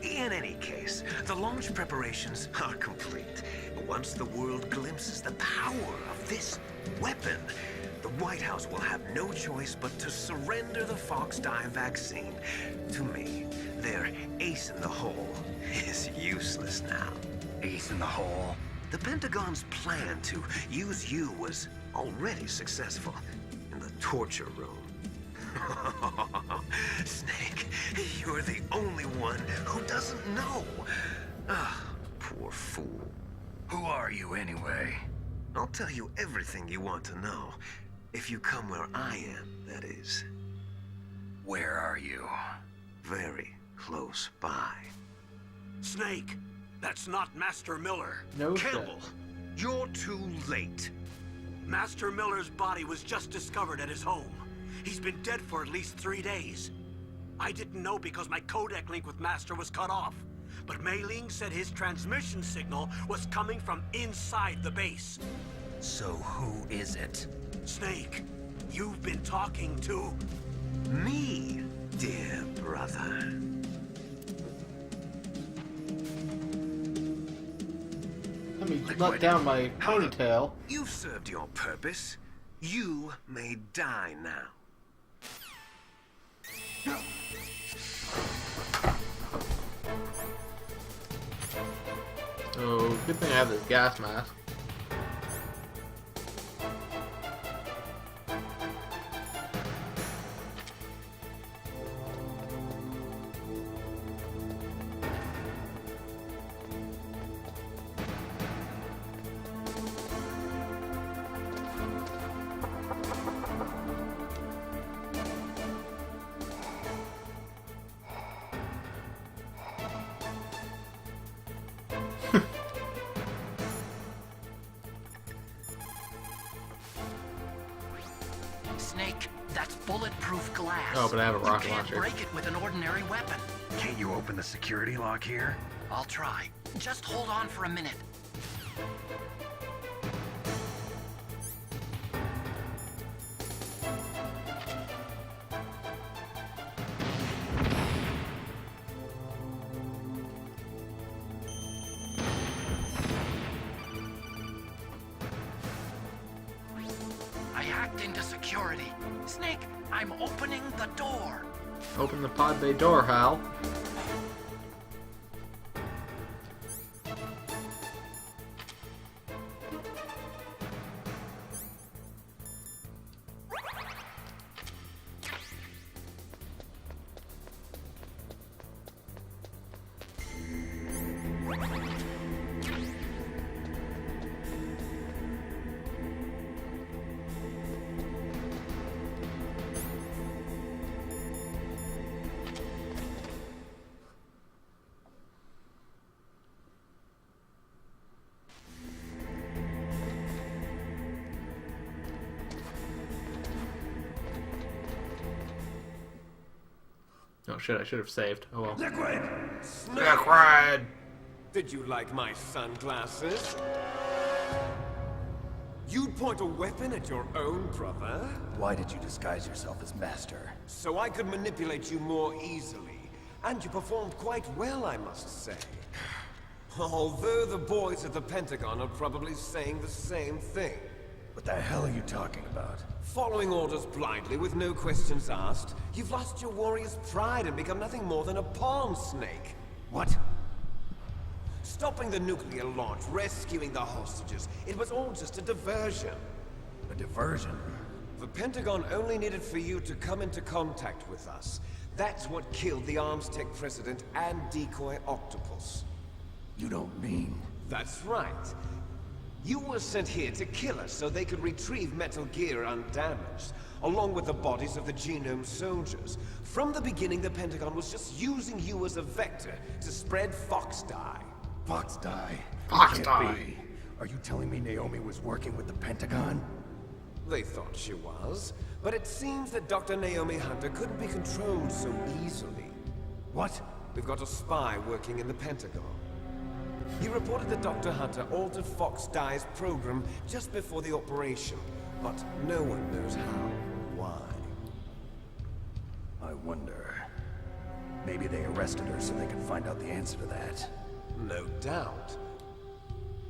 In any case, the launch preparations are complete. Once the world glimpses the power of this weapon, the White House will have no choice but to surrender the Fox Dye vaccine to me. Their ace in the hole is useless now. Ace in the hole? The Pentagon's plan to use you was already successful in the torture room. Snake, you're the only one who doesn't know. Ah, poor fool. Who are you anyway? I'll tell you everything you want to know. If you come where I am, that is. Where are you? Very close by. Snake, that's not Master Miller. No shit. Campbell, you're too late. Master Miller's body was just discovered at his home. He's been dead for at least 3 days. I didn't know because my codec link with Master was cut off. But Mei Ling said his transmission signal was coming from inside the base. So who is it? Snake, you've been talking to... Me, dear brother. Let me let down my ponytail. You've served your purpose. You may die now. Oh, good thing I have this gas mask. Snake, that's bulletproof glass. Oh, but I have a rocket You can't launcher. break it with an ordinary weapon. Can't you open the security lock here? I'll try. Just hold on for a minute. I hacked into security. Snake, I'm opening the door. Open the pod bay door, Hal. Oh shit, I should have saved. Oh well. Liquid! Liquid! Did you like my sunglasses? You'd point a weapon at your own brother? Why did you disguise yourself as Master? So I could manipulate you more easily. And you performed quite well, I must say. Although the boys at the Pentagon are probably saying the same thing. What the hell are you talking about? Following orders blindly with no questions asked, you've lost your warrior's pride and become nothing more than a pawn snake. What? Stopping the nuclear launch, rescuing the hostages, it was all just a diversion. A diversion? The Pentagon only needed for you to come into contact with us. That's what killed the Armstech president and decoy octopus. You don't mean... That's right. You were sent here to kill us so they could retrieve Metal Gear undamaged, along with the bodies of the Genome soldiers. From the beginning, the Pentagon was just using you as a vector to spread Fox Dye. Fox Dye? Fox Can't Dye. be. Are you telling me Naomi was working with the Pentagon? They thought she was, but it seems that Dr. Naomi Hunter couldn't be controlled so easily. What? We've got a spy working in the Pentagon. He reported that Dr. Hunter altered Fox Dye's program just before the operation, but no one knows how or why. I wonder... Maybe they arrested her so they could find out the answer to that. No doubt.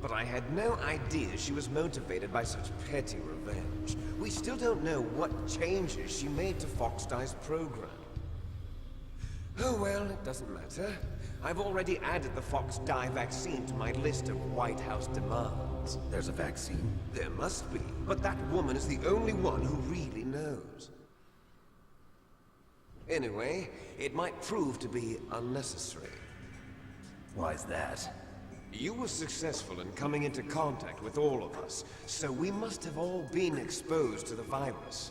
But I had no idea she was motivated by such petty revenge. We still don't know what changes she made to Fox Dye's program. Oh well, it doesn't matter. I've already added the Fox Dye vaccine to my list of White House demands. There's a vaccine? There must be, but that woman is the only one who really knows. Anyway, it might prove to be unnecessary. Why's that? You were successful in coming into contact with all of us, so we must have all been exposed to the virus.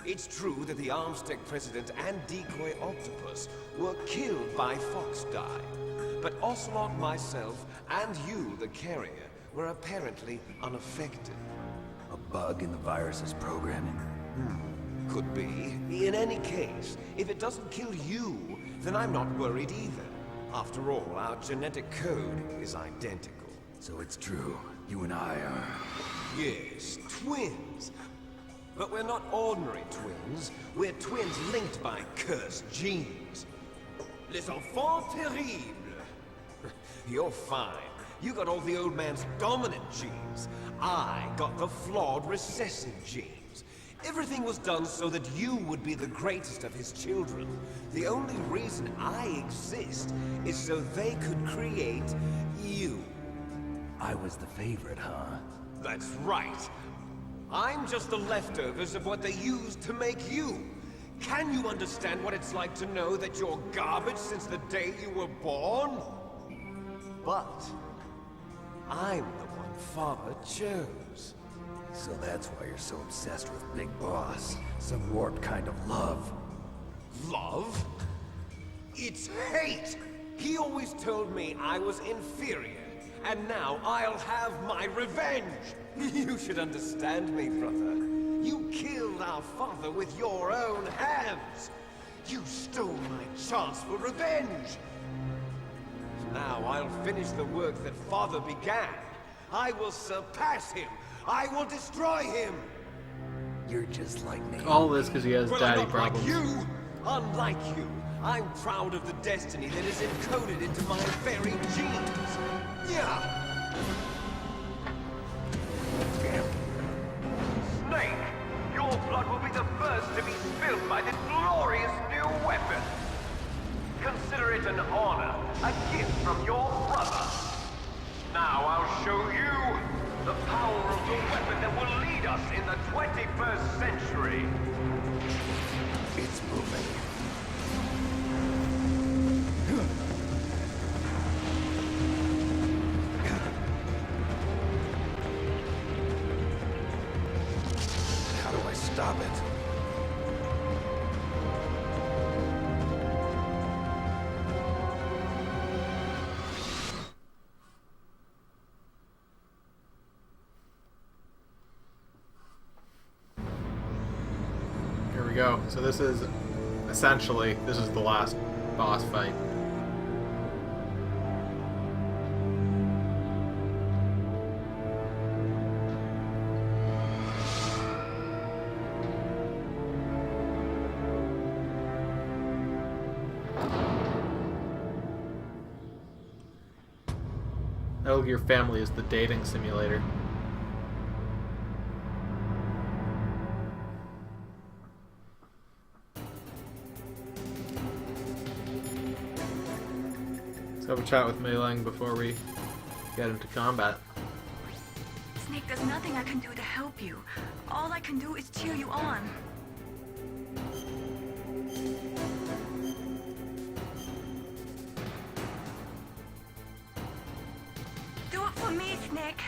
It's true that the Armstech president and decoy octopus were killed by Fox Dye, but Ocelot, myself, and you, the carrier, were apparently unaffected. A bug in the virus's programming? Could be. In any case, if it doesn't kill you, then I'm not worried either. After all, our genetic code is identical. So it's true. You and I are... Yes, twins. But we're not ordinary twins. We're twins linked by cursed genes. Les enfants terribles. You're fine. You got all the old man's dominant genes. I got the flawed recessive genes. Everything was done so that you would be the greatest of his children. The only reason I exist is so they could create you. I was the favorite, huh? That's right. I'm just the leftovers of what they used to make you. Can you understand what it's like to know that you're garbage since the day you were born? But I'm the one Father chose. So that's why you're so obsessed with Big Boss. Some warped kind of love. Love? It's hate! He always told me I was inferior, and now I'll have my revenge! You should understand me, brother. You killed our father with your own hands! You stole my chance for revenge! Now I'll finish the work that Father began. I will surpass him! I will destroy him! You're just like me. All this because he has Well, daddy I'm not problems. like you! Unlike you, I'm proud of the destiny that is encoded into my very genes! Yeah! Snake, your blood will be the first to be spilled by this glorious new weapon. Consider it an honor, a gift from your brother. Now I'll show you the power of the weapon that will lead us in the 21st century. It's moving. How do I stop it? Here we go. So this is essentially the last boss fight. Metal Gear Family is the dating simulator. Let's have a chat with Mei Ling before we get into combat. Snake, there's nothing I can do to help you. All I can do is cheer you on. Do it for me, Snake.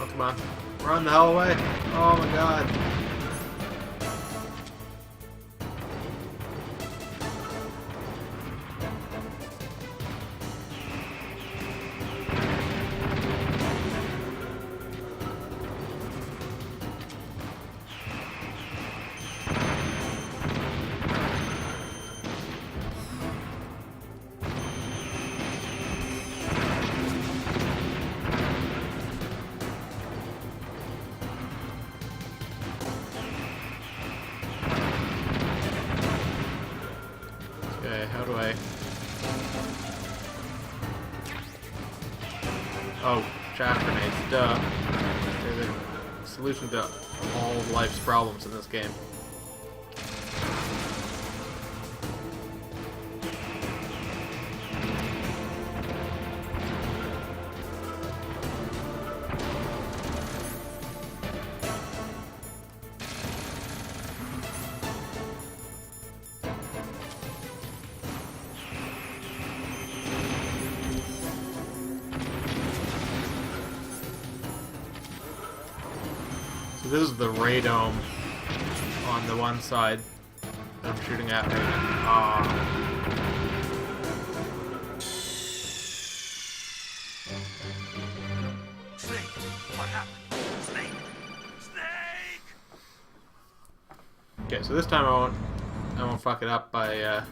Oh, come on. Run the hell away. Oh my god. Okay, how do I... Oh, shaft grenades, duh. They're the solution to all of life's problems in this game. So this is the radome on the one side that I'm shooting at right now. Ah. Snake, what happened? Snake! Snake! Okay, so this time I won't fuck it up by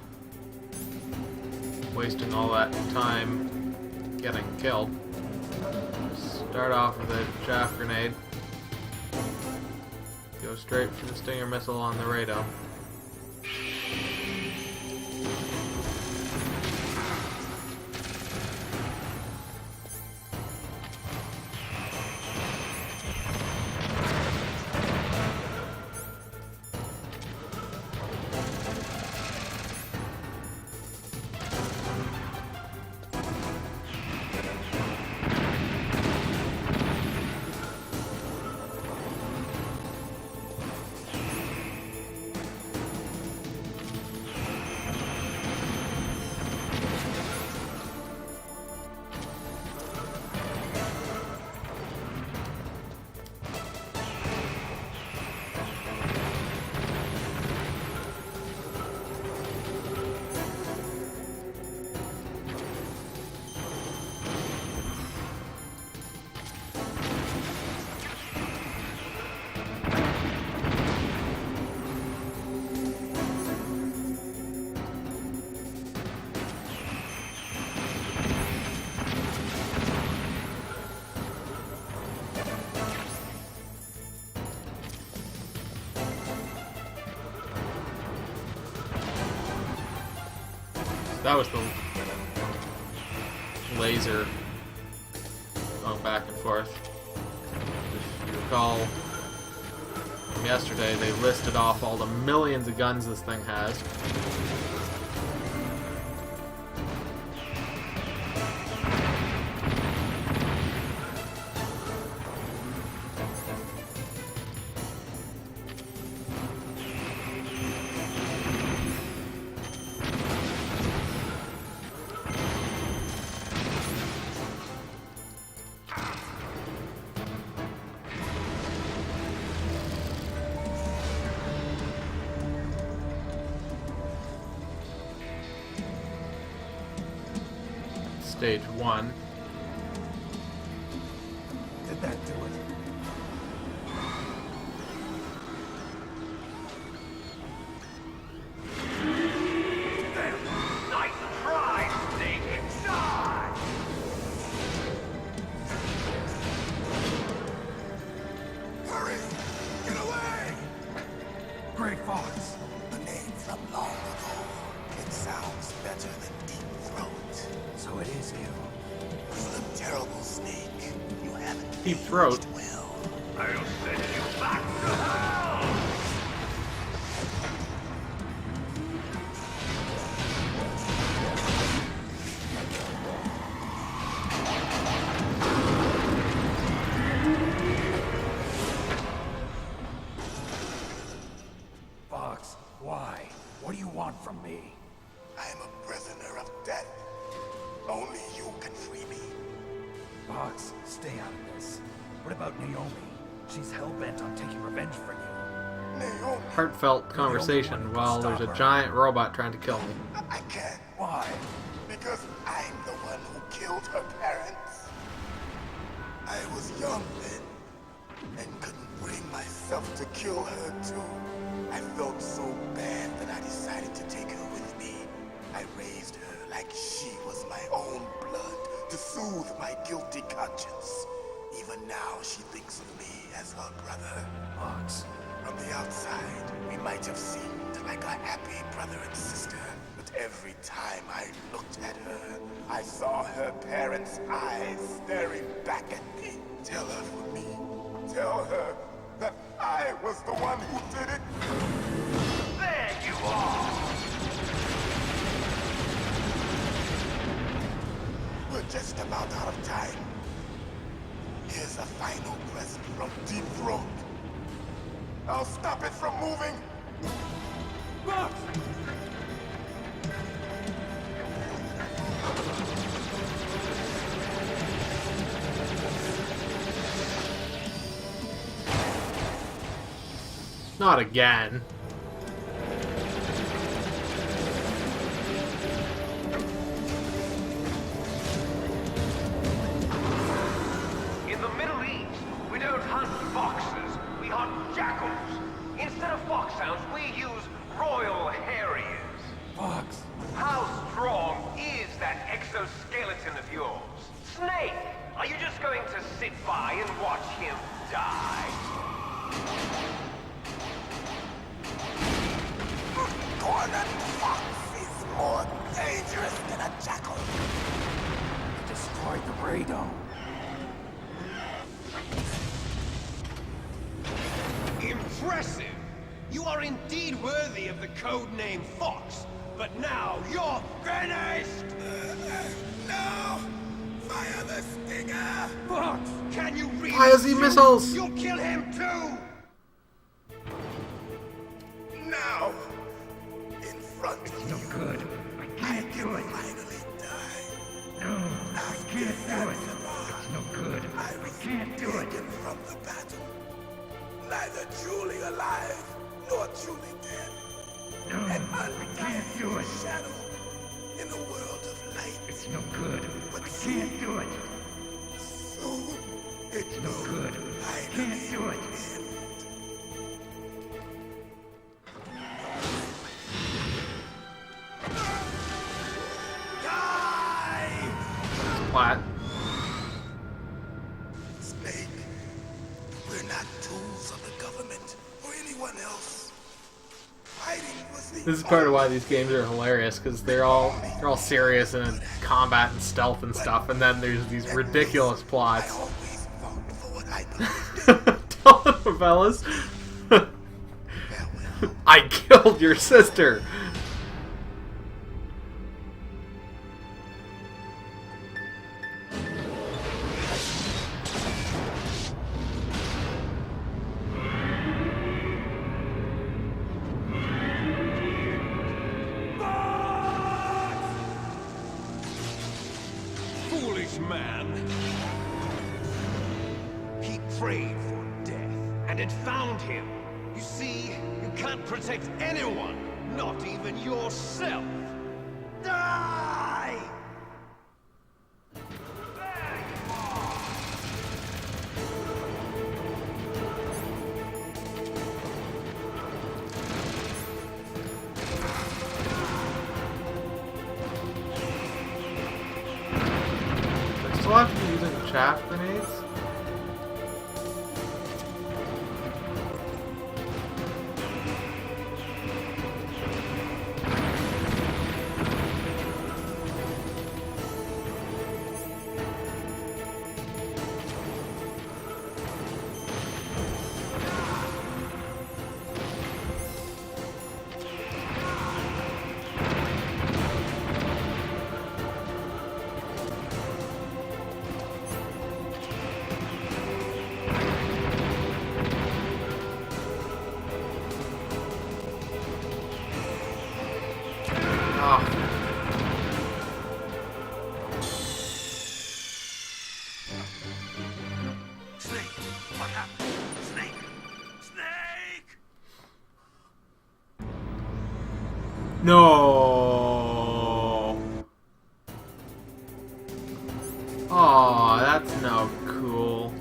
wasting all that time getting killed. Start off with a shaft grenade. Go straight for the Stinger missile on the radome. That was the laser going back and forth. If you recall from yesterday, they listed off all the millions of guns this thing has. Stage 1. Did that do it? deep throat. I'll send you back to hell! Fox, why? What do you want from me? I'm a prisoner of death. Only you can free me. Fox, stay out of this. What about Naomi? She's hell-bent on taking revenge for you. Naomi, Heartfelt conversation while there's a giant robot trying to kill me. I can't. Why? Because I'm the one who killed her parents. I was young then, and couldn't bring myself to kill her too. I felt so bad that I decided to take her with me. I raised her like she was my own blood to soothe my guilty conscience. Even now, she thinks of me as her brother. Fox. From the outside, we might have seemed like a happy brother and sister, but every time I looked at her, I saw her parents' eyes staring back at me. Tell her for me. Tell her that I was the one who did it. There you are! We're just about out of time. Here's a final present from Deep Throat. I'll stop it from moving. Fox! Not again. In the Middle East, we don't hunt foxes, we hunt jackals. Instead of foxhounds, we use royal harriers. Fox. How strong is that exoskeleton of yours? Snake, are you just going to sit by and watch him die? Cornered fox is more dangerous than a jackal. Destroyed the radome. Impressive! You are indeed worthy of the code name Fox, but now you're finished! No! Fire the stinger! Fox, can you really Fire the missiles! You'll kill him too! Now! In front of you. No good. I can't do it. Finally die. No, I can't do it. It's no good. I was can't do it. taken from the battle. Neither truly alive, nor truly dead. No, I can't do it. Shadow in a world of light. It's no good. But I can't do it. soon It's no good. I can't do it. What? Snake, we're not tools of the government or anyone else. Fighting was the This is part of why these games are hilarious, because they're all serious and combat and stealth and stuff, and then there's these ridiculous I plots. always fought for what I believed in. Telenovelas. I killed your sister. Foolish man! He prayed for death, and it found him. You see, you can't protect anyone, not even yourself. Die! I still have to be using chaff grenades? No. Oh, that's no cool.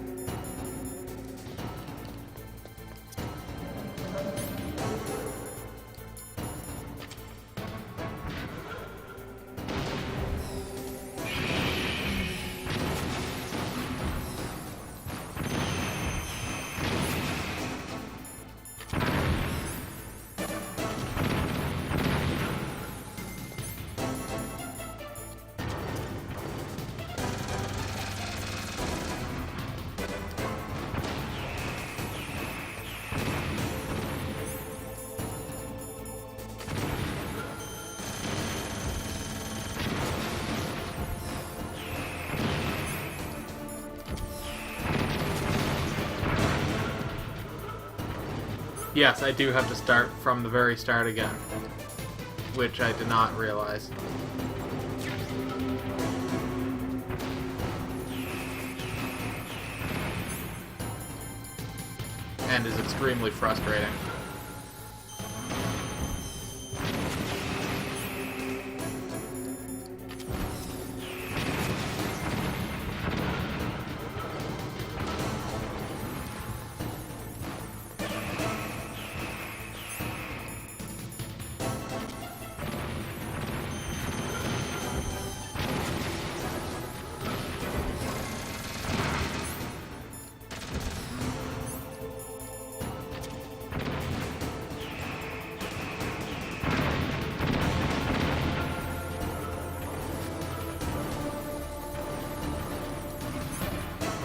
Yes, I do have to start from the very start again, which I did not realize. And is extremely frustrating.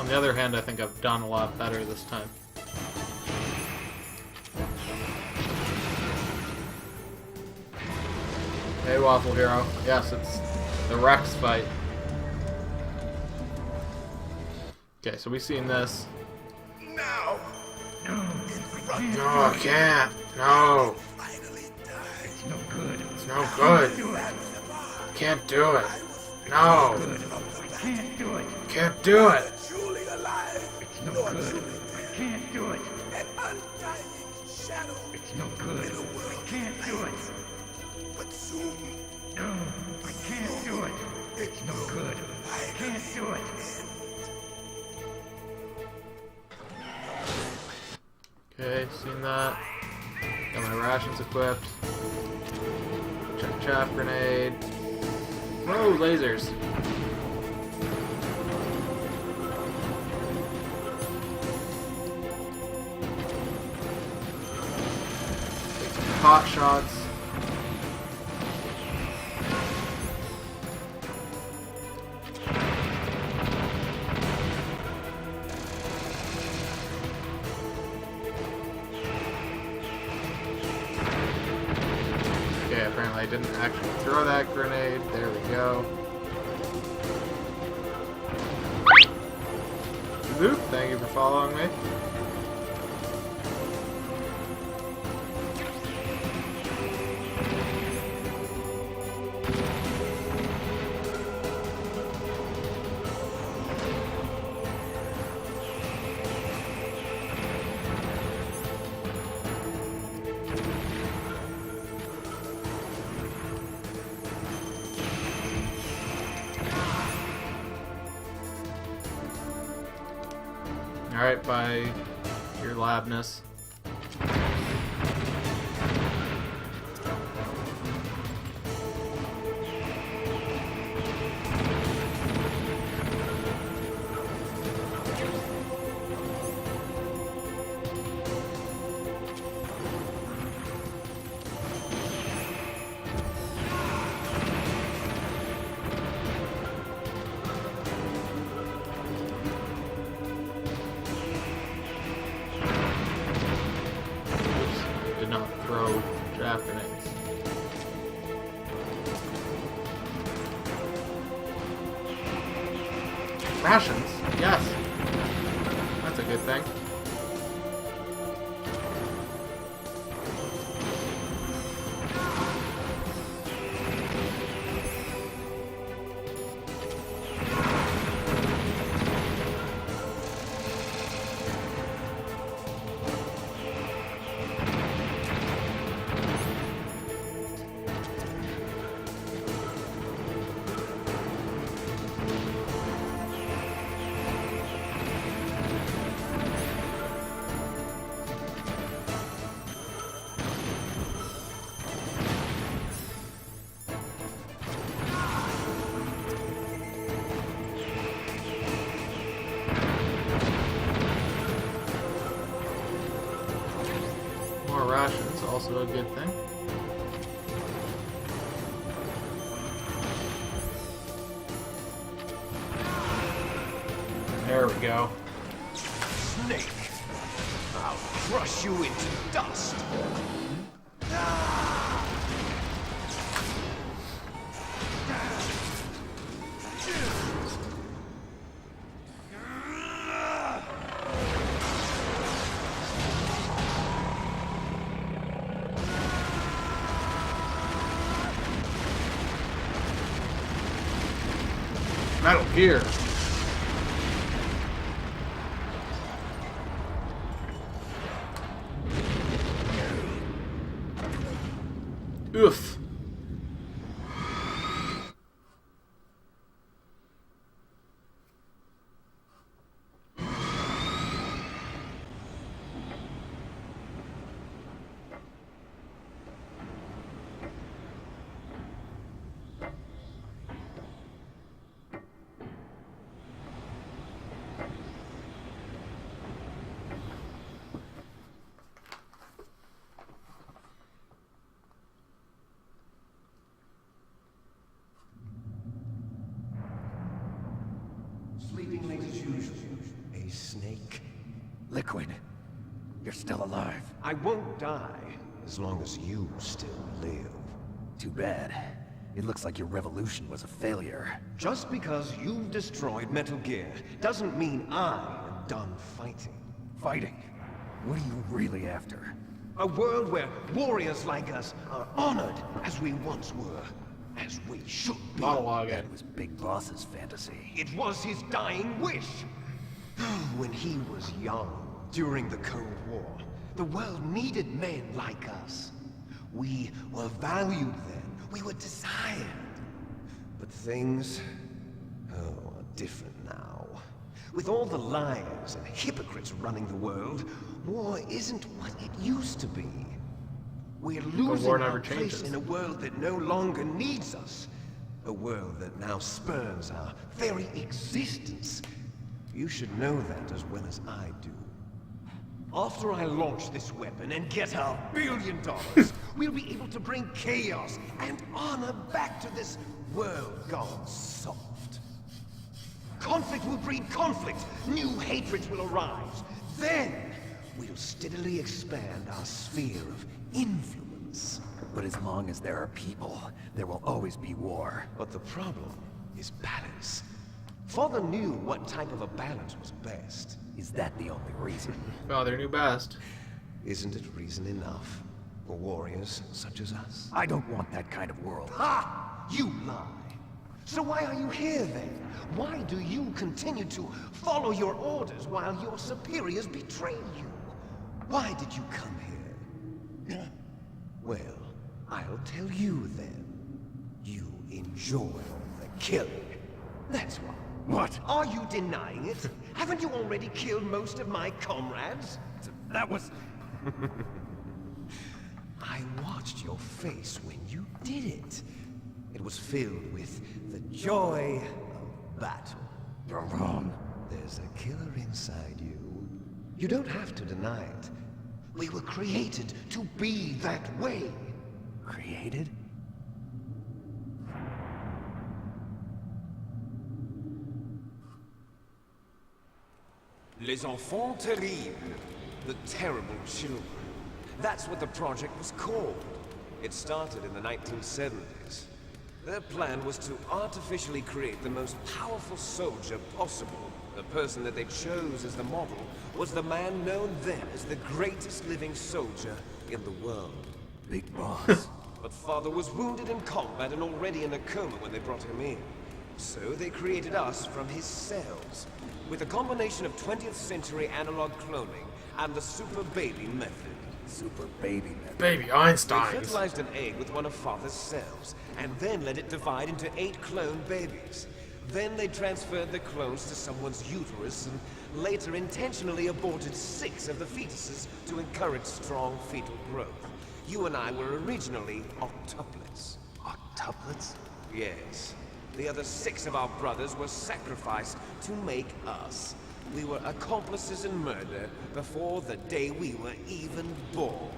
On the other hand, I think I've done a lot better this time. Hey, Waffle Hero. Yes, it's the Rex fight. Okay, so we've seen this. No! No, I can't. No. It's no good. It's no good. Can't do it. No. I can't do it. Can't do it. It's no good. I can't do it. It's no good. I can't do it. But soon, No, I can't do it. It's no good. I can't do it. Okay, seen that. Got my rations equipped. Chaff grenade. Whoa, lasers. Pot shots. Okay, apparently I didn't actually throw that grenade. There we go. Boop, thank you for following me. Alright, by your labness. Did not throw chaff grenades. Rations? Yes. That's a good thing. also a good thing. There we go. Snake! I'll crush you into dust! Metal Gear. Oof. Sleeping late as usual. A snake. Liquid, you're still alive. I won't die as long as you still live. Too bad. It looks like your revolution was a failure. Just because you've destroyed Metal Gear doesn't mean I am done fighting. Fighting? What are you really after? A world where warriors like us are honored as we once were. As we should be. Monologue. That was Big Boss's fantasy. It was his dying wish. When he was young, during the Cold War, the world needed men like us. We were valued then. We were desired. But things, are different now. With all the liars and hypocrites running the world, war isn't what it used to be. We're losing our place in a world that no longer needs us. A world that now spurns our very existence. You should know that as well as I do. After I launch this weapon and get our $1 billion, we'll be able to bring chaos and honor back to this world gone soft. Conflict will breed conflict. New hatreds will arise. Then, we'll steadily expand our sphere of influence. But as long as there are people, there will always be war. But the problem is balance. Father knew what type of a balance was best. Is that the only reason? Father knew best. Isn't it reason enough for warriors such as us? I don't want that kind of world. Ha! You lie! So why are you here then? Why do you continue to follow your orders while your superiors betray you? Why did you come here? Well, I'll tell you then. You enjoy the killing. That's why. What? Are you denying it? Haven't you already killed most of my comrades? That was... I watched your face when you did it. It was filled with the joy of battle. You're wrong. There's a killer inside you. You don't have to deny it. We were created to be that way. Created? Les enfants terribles. The terrible children. That's what the project was called. It started in the 1970s. Their plan was to artificially create the most powerful soldier possible. The person that they chose as the model was the man known then as the greatest living soldier in the world. Big Boss. But Father was wounded in combat and already in a coma when they brought him in. So they created us from his cells, with a combination of 20th century analog cloning and the super baby method. Super baby method. Baby They Einstein. fertilized an egg with one of Father's cells, and then let it divide into 8 clone babies. Then they transferred the clones to someone's uterus, and later intentionally aborted 6 of the fetuses to encourage strong fetal growth. You and I were originally octuplets. Octuplets? Yes. The other 6 of our brothers were sacrificed to make us. We were accomplices in murder before the day we were even born.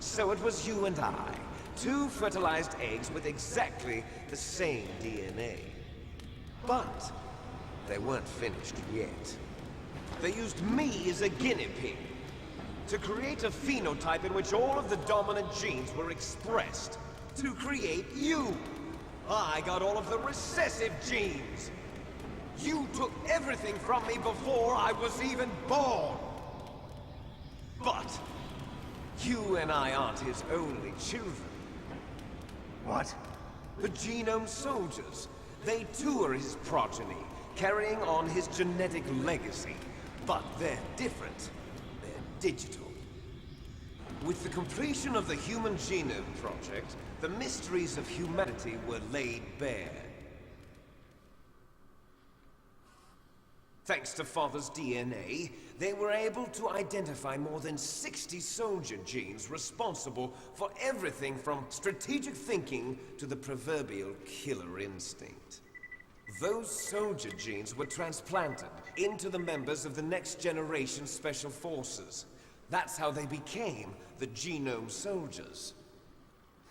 So it was you and I, two fertilized eggs with exactly the same DNA. But they weren't finished yet. They used me as a guinea pig to create a phenotype in which all of the dominant genes were expressed. To create you! I got all of the recessive genes! You took everything from me before I was even born! But you and I aren't his only children. What? The Genome Soldiers. They too are his progeny, carrying on his genetic legacy. But they're different. They're digital. With the completion of the Human Genome Project, the mysteries of humanity were laid bare. Thanks to Father's DNA, they were able to identify more than 60 soldier genes responsible for everything from strategic thinking to the proverbial killer instinct. Those soldier genes were transplanted into the members of the next generation Special Forces. That's how they became the Genome Soldiers.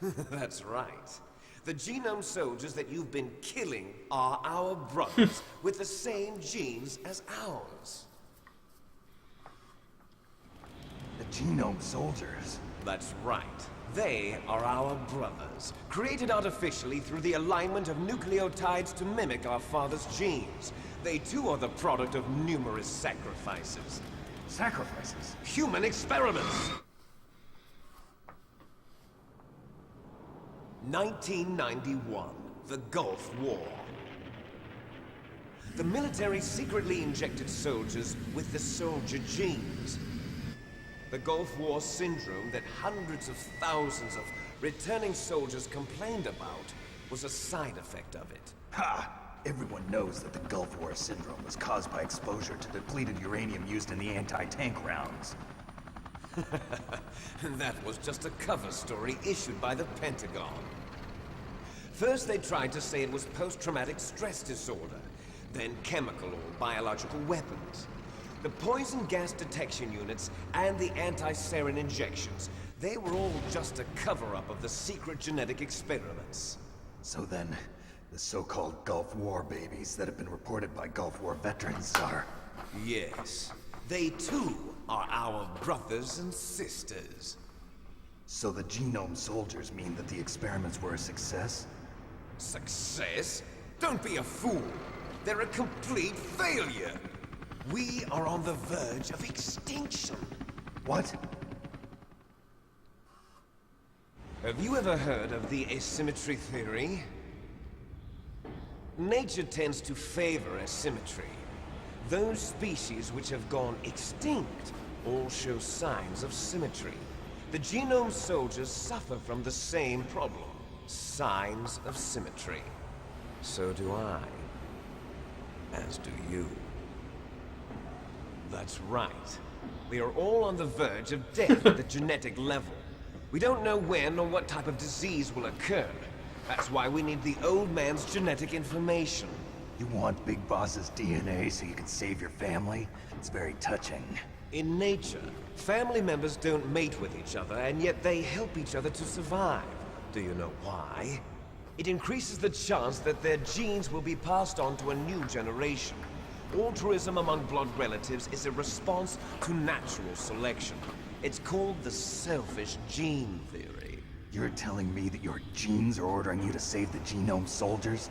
That's right. The Genome Soldiers that you've been killing are our brothers with the same genes as ours. The Genome Soldiers? That's right. They are our brothers, created artificially through the alignment of nucleotides to mimic our father's genes. They too are the product of numerous sacrifices. Sacrifices? Human experiments! 1991, the Gulf War. The military secretly injected soldiers with the soldier genes. The Gulf War syndrome that hundreds of thousands of returning soldiers complained about was a side effect of it. Ha! Everyone knows that the Gulf War syndrome was caused by exposure to depleted uranium used in the anti-tank rounds. That was just a cover story issued by the Pentagon. First they tried to say it was post-traumatic stress disorder, then chemical or biological weapons. The poison gas detection units and the anti-sarin injections, they were all just a cover-up of the secret genetic experiments. So then, the so-called Gulf War babies that have been reported by Gulf War veterans are... Yes. They too are our brothers and sisters. So the Genome Soldiers mean that the experiments were a success? Success? Don't be a fool! They're a complete failure! We are on the verge of extinction. What? Have you ever heard of the asymmetry theory? Nature tends to favor asymmetry. Those species which have gone extinct all show signs of symmetry. The Genome Soldiers suffer from the same problem. Signs of symmetry. So do I. As do you. That's right. We are all on the verge of death at the genetic level. We don't know when or what type of disease will occur. That's why we need the old man's genetic information. You want Big Boss's DNA so you can save your family? It's very touching. In nature, family members don't mate with each other, and yet they help each other to survive. Do you know why? It increases the chance that their genes will be passed on to a new generation. Altruism among blood relatives is a response to natural selection. It's called the selfish gene theory. You're telling me that your genes are ordering you to save the Genome Soldiers?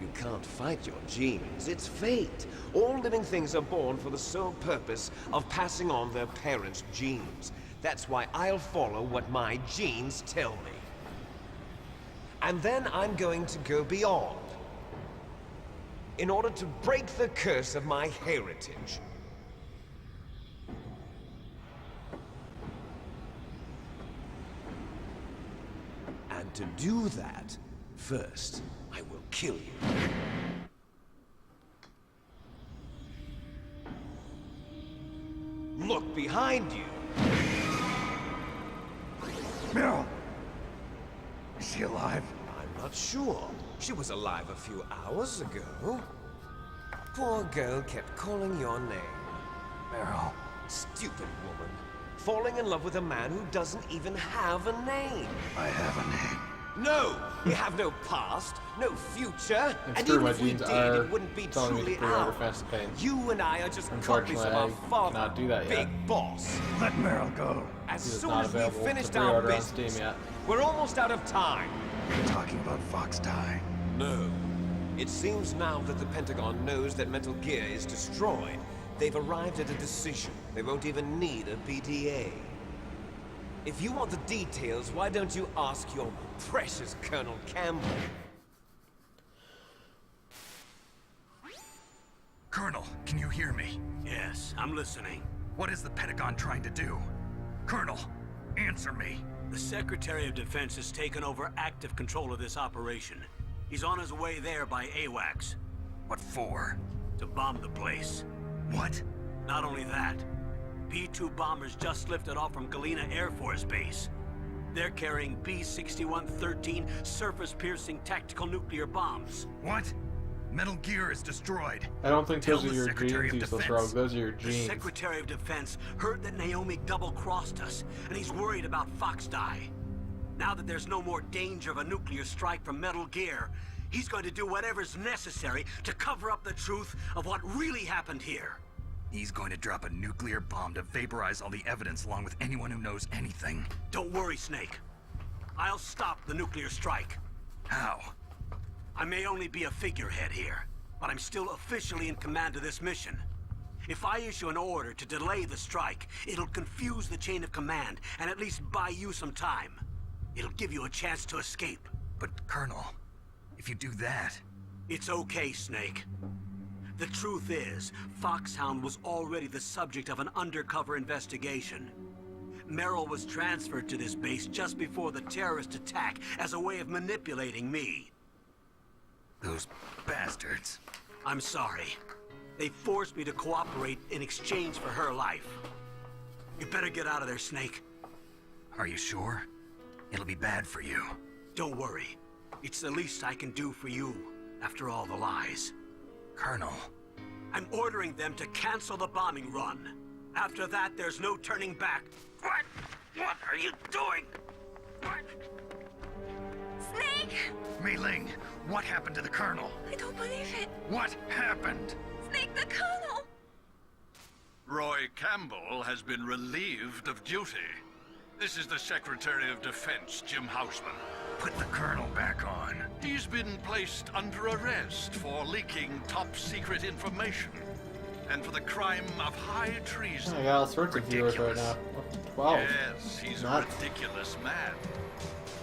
You can't fight your genes. It's fate. All living things are born for the sole purpose of passing on their parents' genes. That's why I'll follow what my genes tell me. And then I'm going to go beyond. In order to break the curse of my heritage. And to do that, first, I will kill you. Look behind you! Meryl! Is she alive? I'm not sure. She was alive a few hours ago. Poor girl kept calling your name. Meryl. Stupid woman. falling in love with a man who doesn't even have a name. I have a name. No! We have no past, no future, It's and true, even my if we genes did, are it wouldn't be telling me truly to pre-order ours. Phantom Pain. You and I are just copies Unfortunately, of our I father, cannot do that yet. Big Boss. Let Meryl go. As It is soon not as we've available to finished our pre-order on business, Steam yet. we're almost out of time. You're talking about Fox Die. No. It seems now that the Pentagon knows that Metal Gear is destroyed. They've arrived at a decision. They won't even need a PDA. If you want the details, why don't you ask your precious Colonel Campbell? Colonel, can you hear me? Yes, I'm listening. What is the Pentagon trying to do? Colonel, answer me. The Secretary of Defense has taken over active control of this operation. He's on his way there by AWACS. What for? To bomb the place. What? Not only that, B-2 bombers just lifted off from Galena Air Force Base. They're carrying B-6113 surface-piercing tactical nuclear bombs. What? Metal Gear is destroyed. I don't think Tell those are the your Secretary of genes, useless Defense. rogue. Those are your The genes. Secretary of Defense heard that Naomi double-crossed us, and he's worried about Fox Die. Now that there's no more danger of a nuclear strike from Metal Gear, he's going to do whatever's necessary to cover up the truth of what really happened here. He's going to drop a nuclear bomb to vaporize all the evidence along with anyone who knows anything. Don't worry, Snake. I'll stop the nuclear strike. How? I may only be a figurehead here, but I'm still officially in command of this mission. If I issue an order to delay the strike, it'll confuse the chain of command and at least buy you some time. It'll give you a chance to escape. But, Colonel, if you do that... It's okay, Snake. The truth is, Foxhound was already the subject of an undercover investigation. Meryl was transferred to this base just before the terrorist attack as a way of manipulating me. Those bastards. I'm sorry. They forced me to cooperate in exchange for her life. You better get out of there, Snake. Are you sure? It'll be bad for you. Don't worry. It's the least I can do for you, after all the lies. Colonel. I'm ordering them to cancel the bombing run. After that, there's no turning back. What? What are you doing? What? Snake! Mei Ling, what happened to the Colonel? I don't believe it. What happened? Snake, the Colonel! Roy Campbell has been relieved of duty. This is the Secretary of Defense, Jim Houseman. Put the Colonel back on. He's been placed under arrest for leaking top-secret information and for the crime of high treason. I got all sorts of viewers right now. 12. Yes, he's a ridiculous man.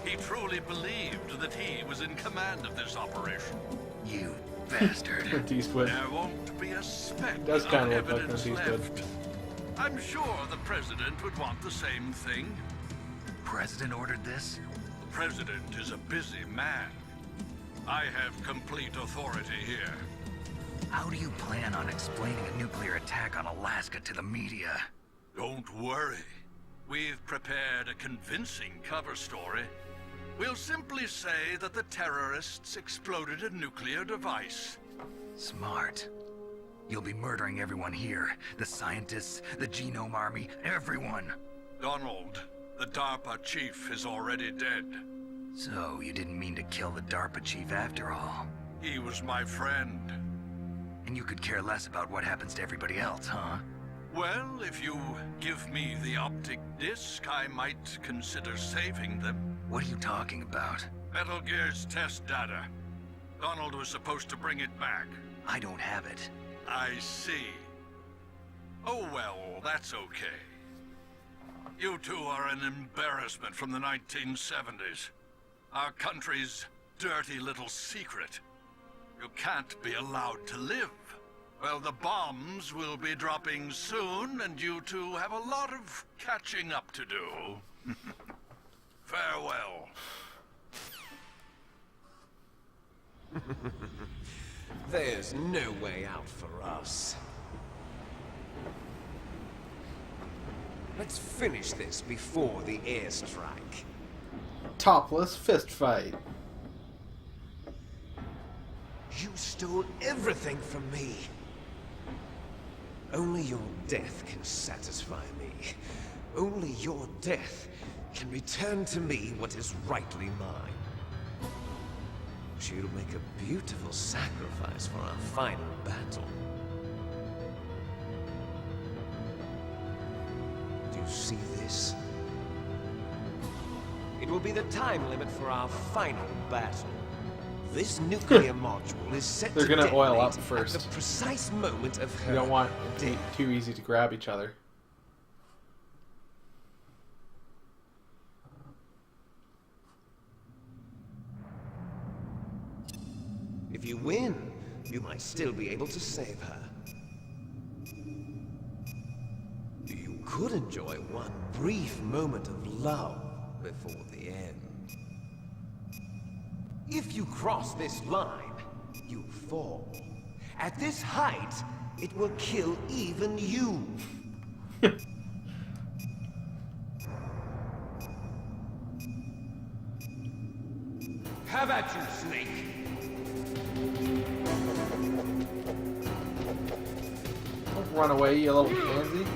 He truly believed that he was in command of this operation. You bastard. Clint Eastwood. There won't be a speck Does of kind of look like evidence Clint Eastwood. left. I'm sure the President would want the same thing. President ordered this? The President is a busy man. I have complete authority here. How do you plan on explaining a nuclear attack on Alaska to the media? Don't worry. We've prepared a convincing cover story. We'll simply say that the terrorists exploded a nuclear device. Smart. You'll be murdering everyone here. The scientists, the Genome Army, everyone. Donald, the DARPA chief, is already dead. So, you didn't mean to kill the DARPA chief after all. He was my friend. And you could care less about what happens to everybody else, huh? Well, if you give me the optic disc, I might consider saving them. What are you talking about? Metal Gear's test data. Donald was supposed to bring it back. I don't have it. I see. Oh well, that's okay. You two are an embarrassment from the 1970s. Our country's dirty little secret. You can't be allowed to live. Well, the bombs will be dropping soon, and you two have a lot of catching up to do. Farewell. There's no way out for us. Let's finish this before the airstrike. Topless fist fight. You stole everything from me. Only your death can satisfy me. Only your death can return to me what is rightly mine. She'll make a beautiful sacrifice for our final battle. Do you see this? It will be the time limit for our final battle. This nuclear module is set They're to gonna oil up detonate first. at the precise moment of her You don't want it to be death. too easy to grab each other. If you win, you might still be able to save her. You could enjoy one brief moment of love before the end. If you cross this line, you fall. At this height, it will kill even you. Have at you, Snake. Don't run away, you little pansy.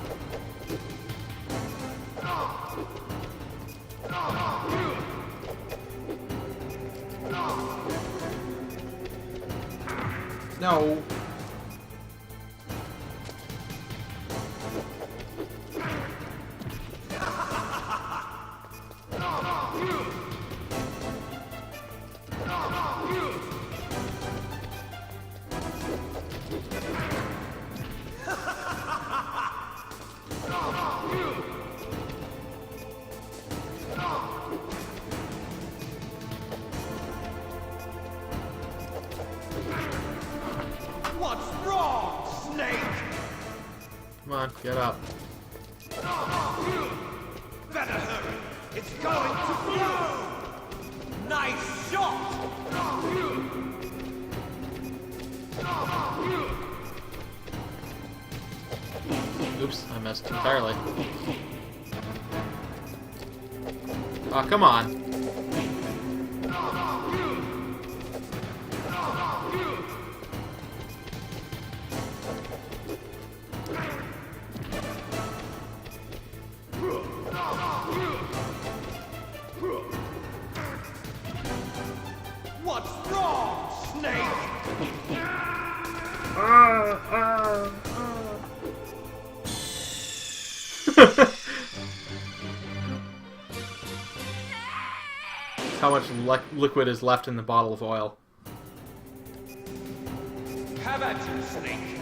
No. What's wrong, Snake? Come on, get up. Better hurry. It's going to blow. Nice shot. Oops, I missed entirely. Oh, come on. What's wrong, Snake? How much liquid is left in the bottle of oil? Have at you, Snake.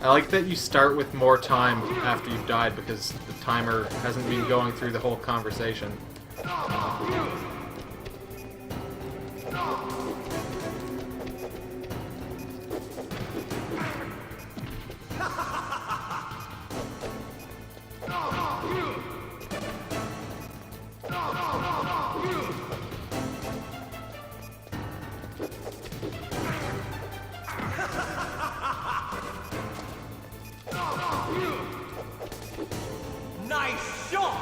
I like that you start with more time after you've died because the timer hasn't been going through the whole conversation. Nice shot.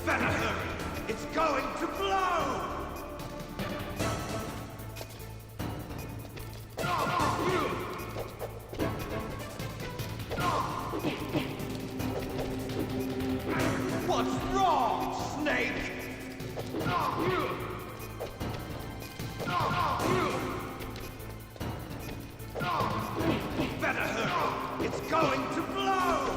Better hurry. It's going to blow. What's wrong, Snake? Better hurry. It's going to blow.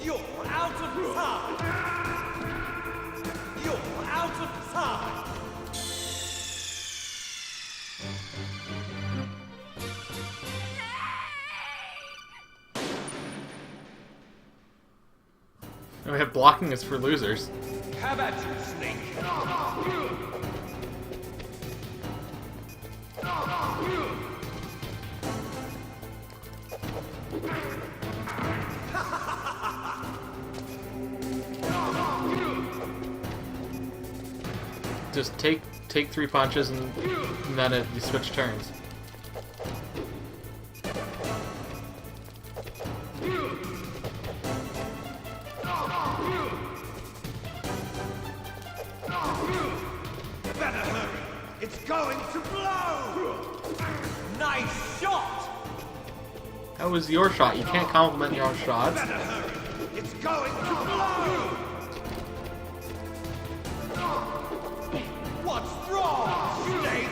You're out of time. You're out of time. Oh, yeah, blocking is for losers. Have at you, Snake. just take 3 punches and then you switch turns. Better hurry! It's going to blow! Nice shot! That was your shot. You can't compliment your own shots. Better hurry! It's going to blow! What's wrong, Snake?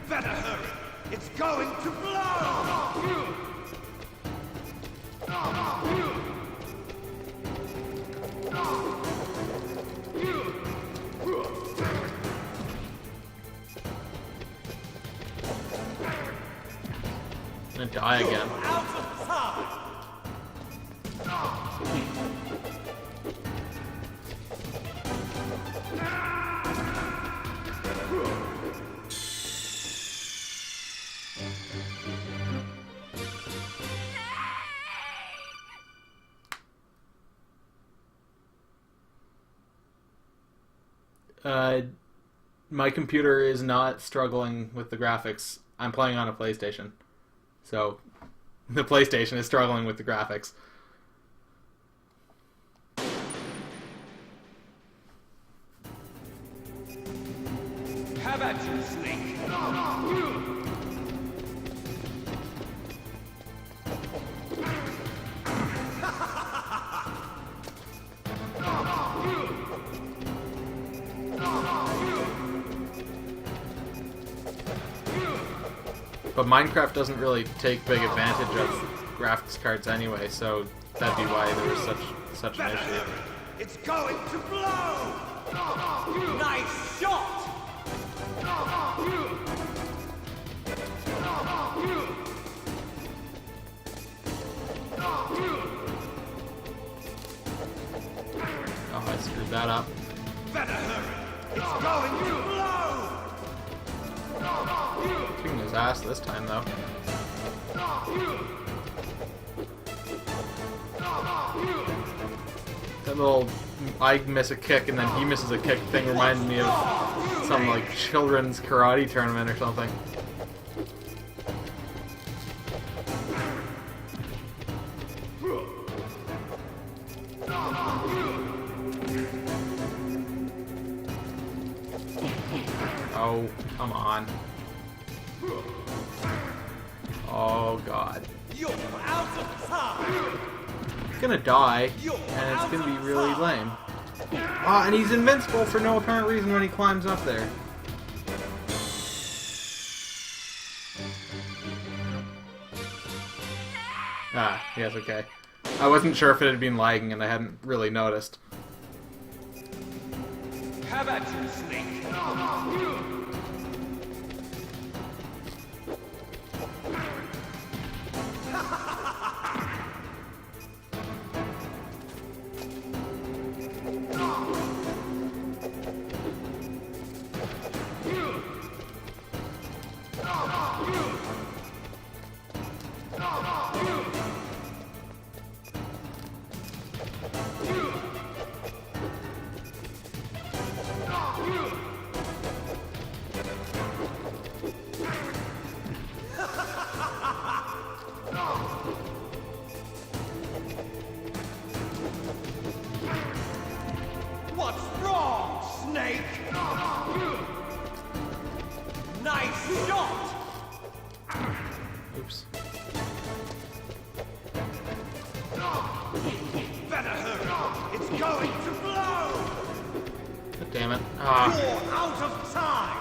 Better hurry! It's going to blow! I'm gonna die again. Out of time! My computer is not struggling with the graphics. I'm playing on a PlayStation. So, the PlayStation is struggling with the graphics. How about you, Snake? But Minecraft doesn't really take big advantage of graphics cards anyway, so that'd be why there was such an issue. It's going to blow! Nice shot! Oh, I screwed that up. Better hurry! It's going to blow! Kicking his ass this time, though. That little I miss a kick and then he misses a kick thing reminded me of some like children's karate tournament or something. Oh, come on. Oh god. You're out of time! He's gonna die, and it's gonna be really lame. Ah, and he's invincible for no apparent reason when he climbs up there. Ah, yes, okay. I wasn't sure if it had been lagging and I hadn't really noticed. How about you, Snake? What's wrong, Snake? Nice shot! Oops. Better hurry! It's going to blow! God damn it. Ah. You're out of time!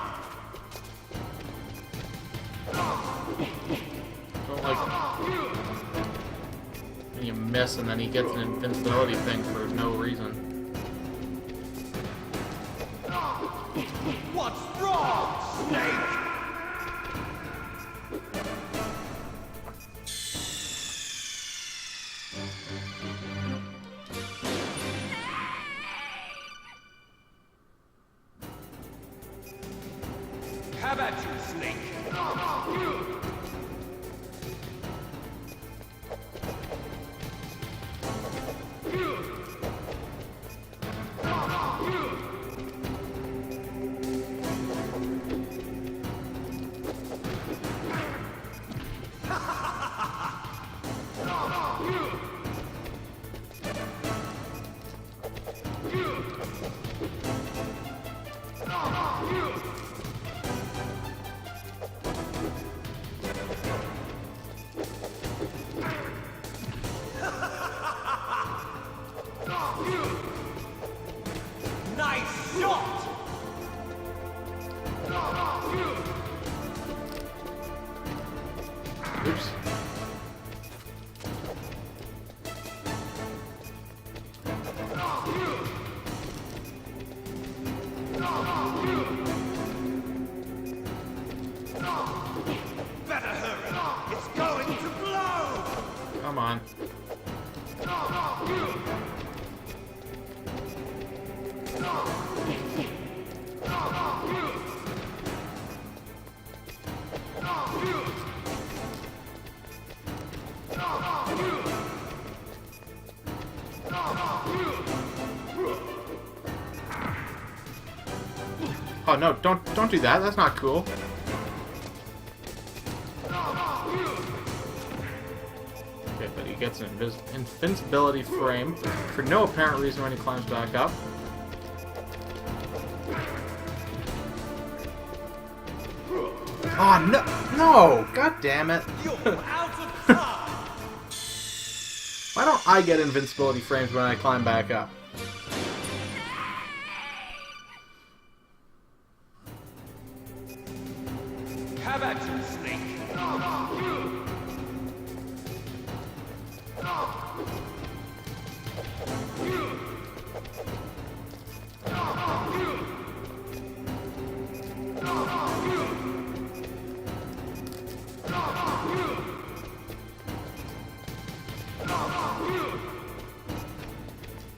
Don't like when you miss and then he gets an invincibility thing for no reason. What's wrong, Snake? How about you, Snake? Come on. Oh no, don't do that. That's not cool. Okay, but he gets an invincibility frame for no apparent reason when he climbs back up. Oh no, no! God damn it! Why don't I get invincibility frames when I climb back up? Have at you, Snake.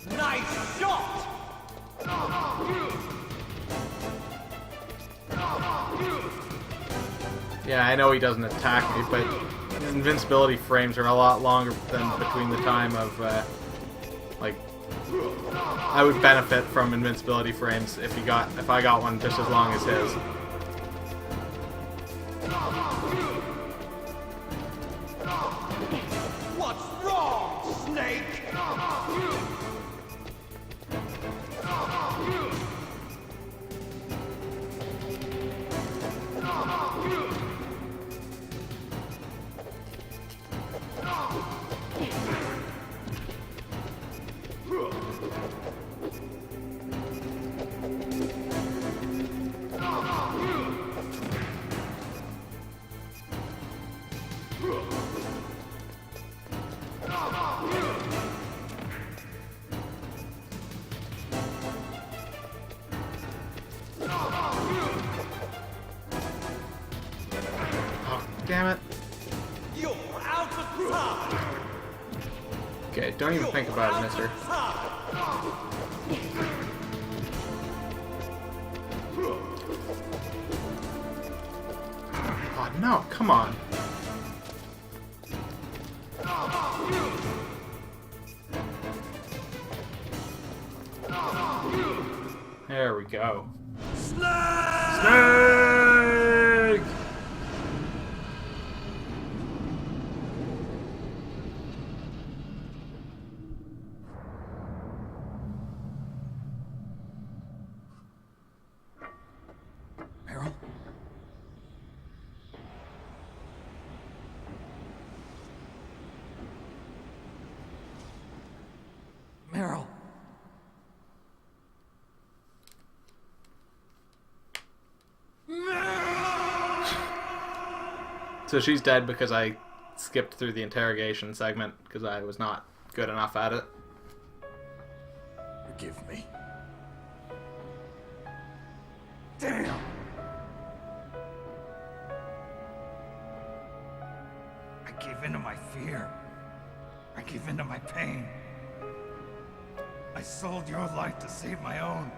Nice shot! Yeah, I know he doesn't attack me, but invincibility frames are a lot longer than between the time of, like, I would benefit from invincibility frames if I got one just as long as his. What's wrong, Snake? Oh, damn it. You're out of time. Okay, don't even think about it, mister. Oh, no, come on. There we go. Snake! Snake! Meryl? Meryl. So she's dead because I skipped through the interrogation segment because I was not good enough at it. Forgive me. Damn! I gave in to my fear. I gave in to my pain. I sold your life to save my own.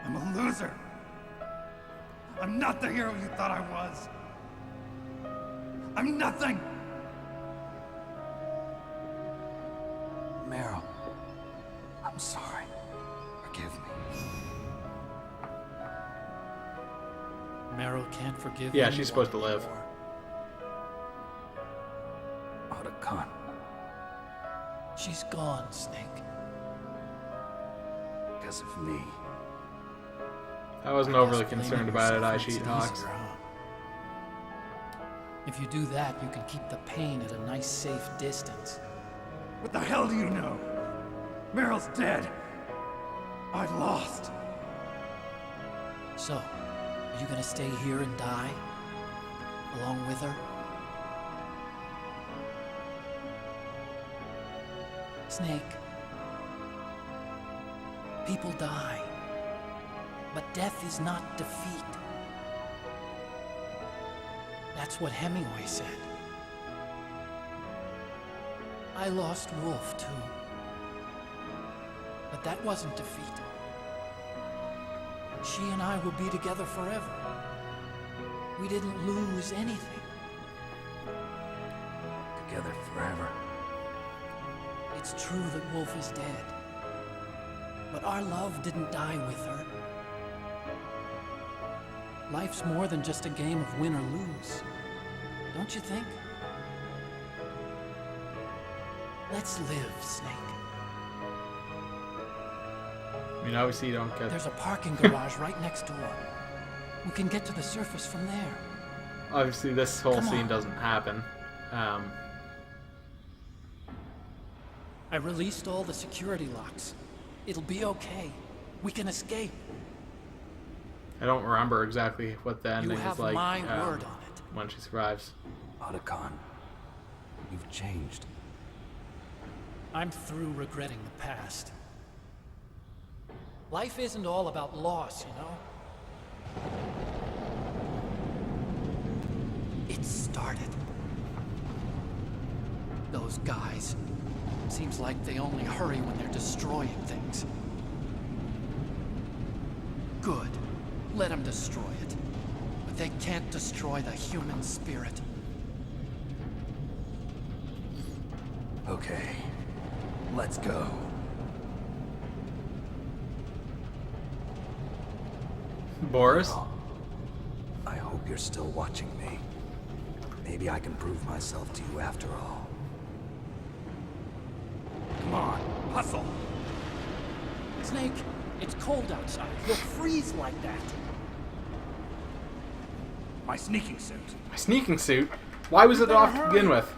I'm a loser. I'm not the hero you thought I was. I'm nothing. Meryl, I'm sorry. Forgive me. Meryl can't forgive Yeah, anyone she's supposed to live. anymore. Otacon. She's gone, Snake. Because of me. I wasn't overly concerned about it, I Sheet Hawks. If you do that, you can keep the pain at a nice, safe distance. What the hell do you know? Meryl's dead. I lost. So, are you gonna stay here and die? Along with her? Snake. People die. But death is not defeat. That's what Hemingway said. I lost Wolf, too. But that wasn't defeat. She and I will be together forever. We didn't lose anything. Together forever. It's true that Wolf is dead. But our love didn't die with her. Life's more than just a game of win or lose. Don't you think? Let's live, Snake. I mean, obviously you don't get... There's a parking garage right next door. We can get to the surface from there. Obviously this whole Come scene on. doesn't happen. I released all the security locks. It'll be okay. We can escape. I don't remember exactly what the ending have is like my word on it. when she survives. Otacon, you've changed. I'm through regretting the past. Life isn't all about loss, you know? It started. Those guys. Seems like they only hurry when they're destroying things. Good. Let them destroy it. But they can't destroy the human spirit. Okay, let's go. Boris? I hope you're still watching me. Maybe I can prove myself to you after all. Come on, hustle. Snake, it's cold outside. You'll freeze like that. My sneaking suit. My sneaking suit? Why was it off to begin with?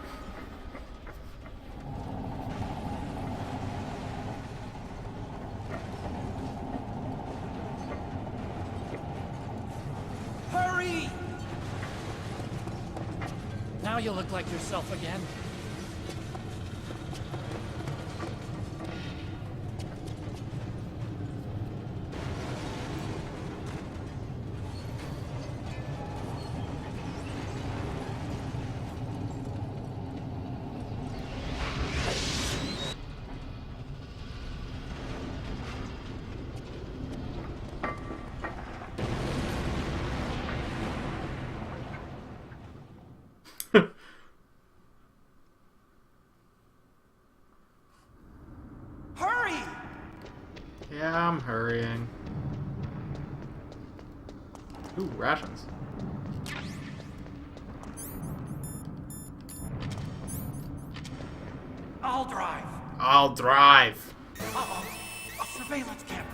Hurry! Now you look like yourself again. Hurry! Yeah, I'm hurrying. Ooh, rations. I'll drive. I'll drive. Uh-oh. A surveillance camera.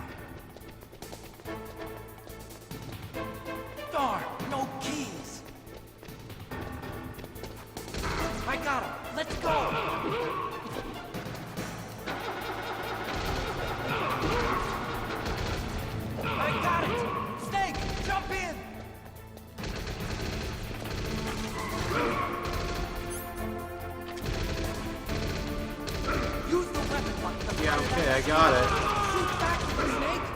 Darn, no keys. I got him. Let's go. I got it. Snake, jump in. Use the weapon button. Yeah, okay, I got it. Shoot back, Snake.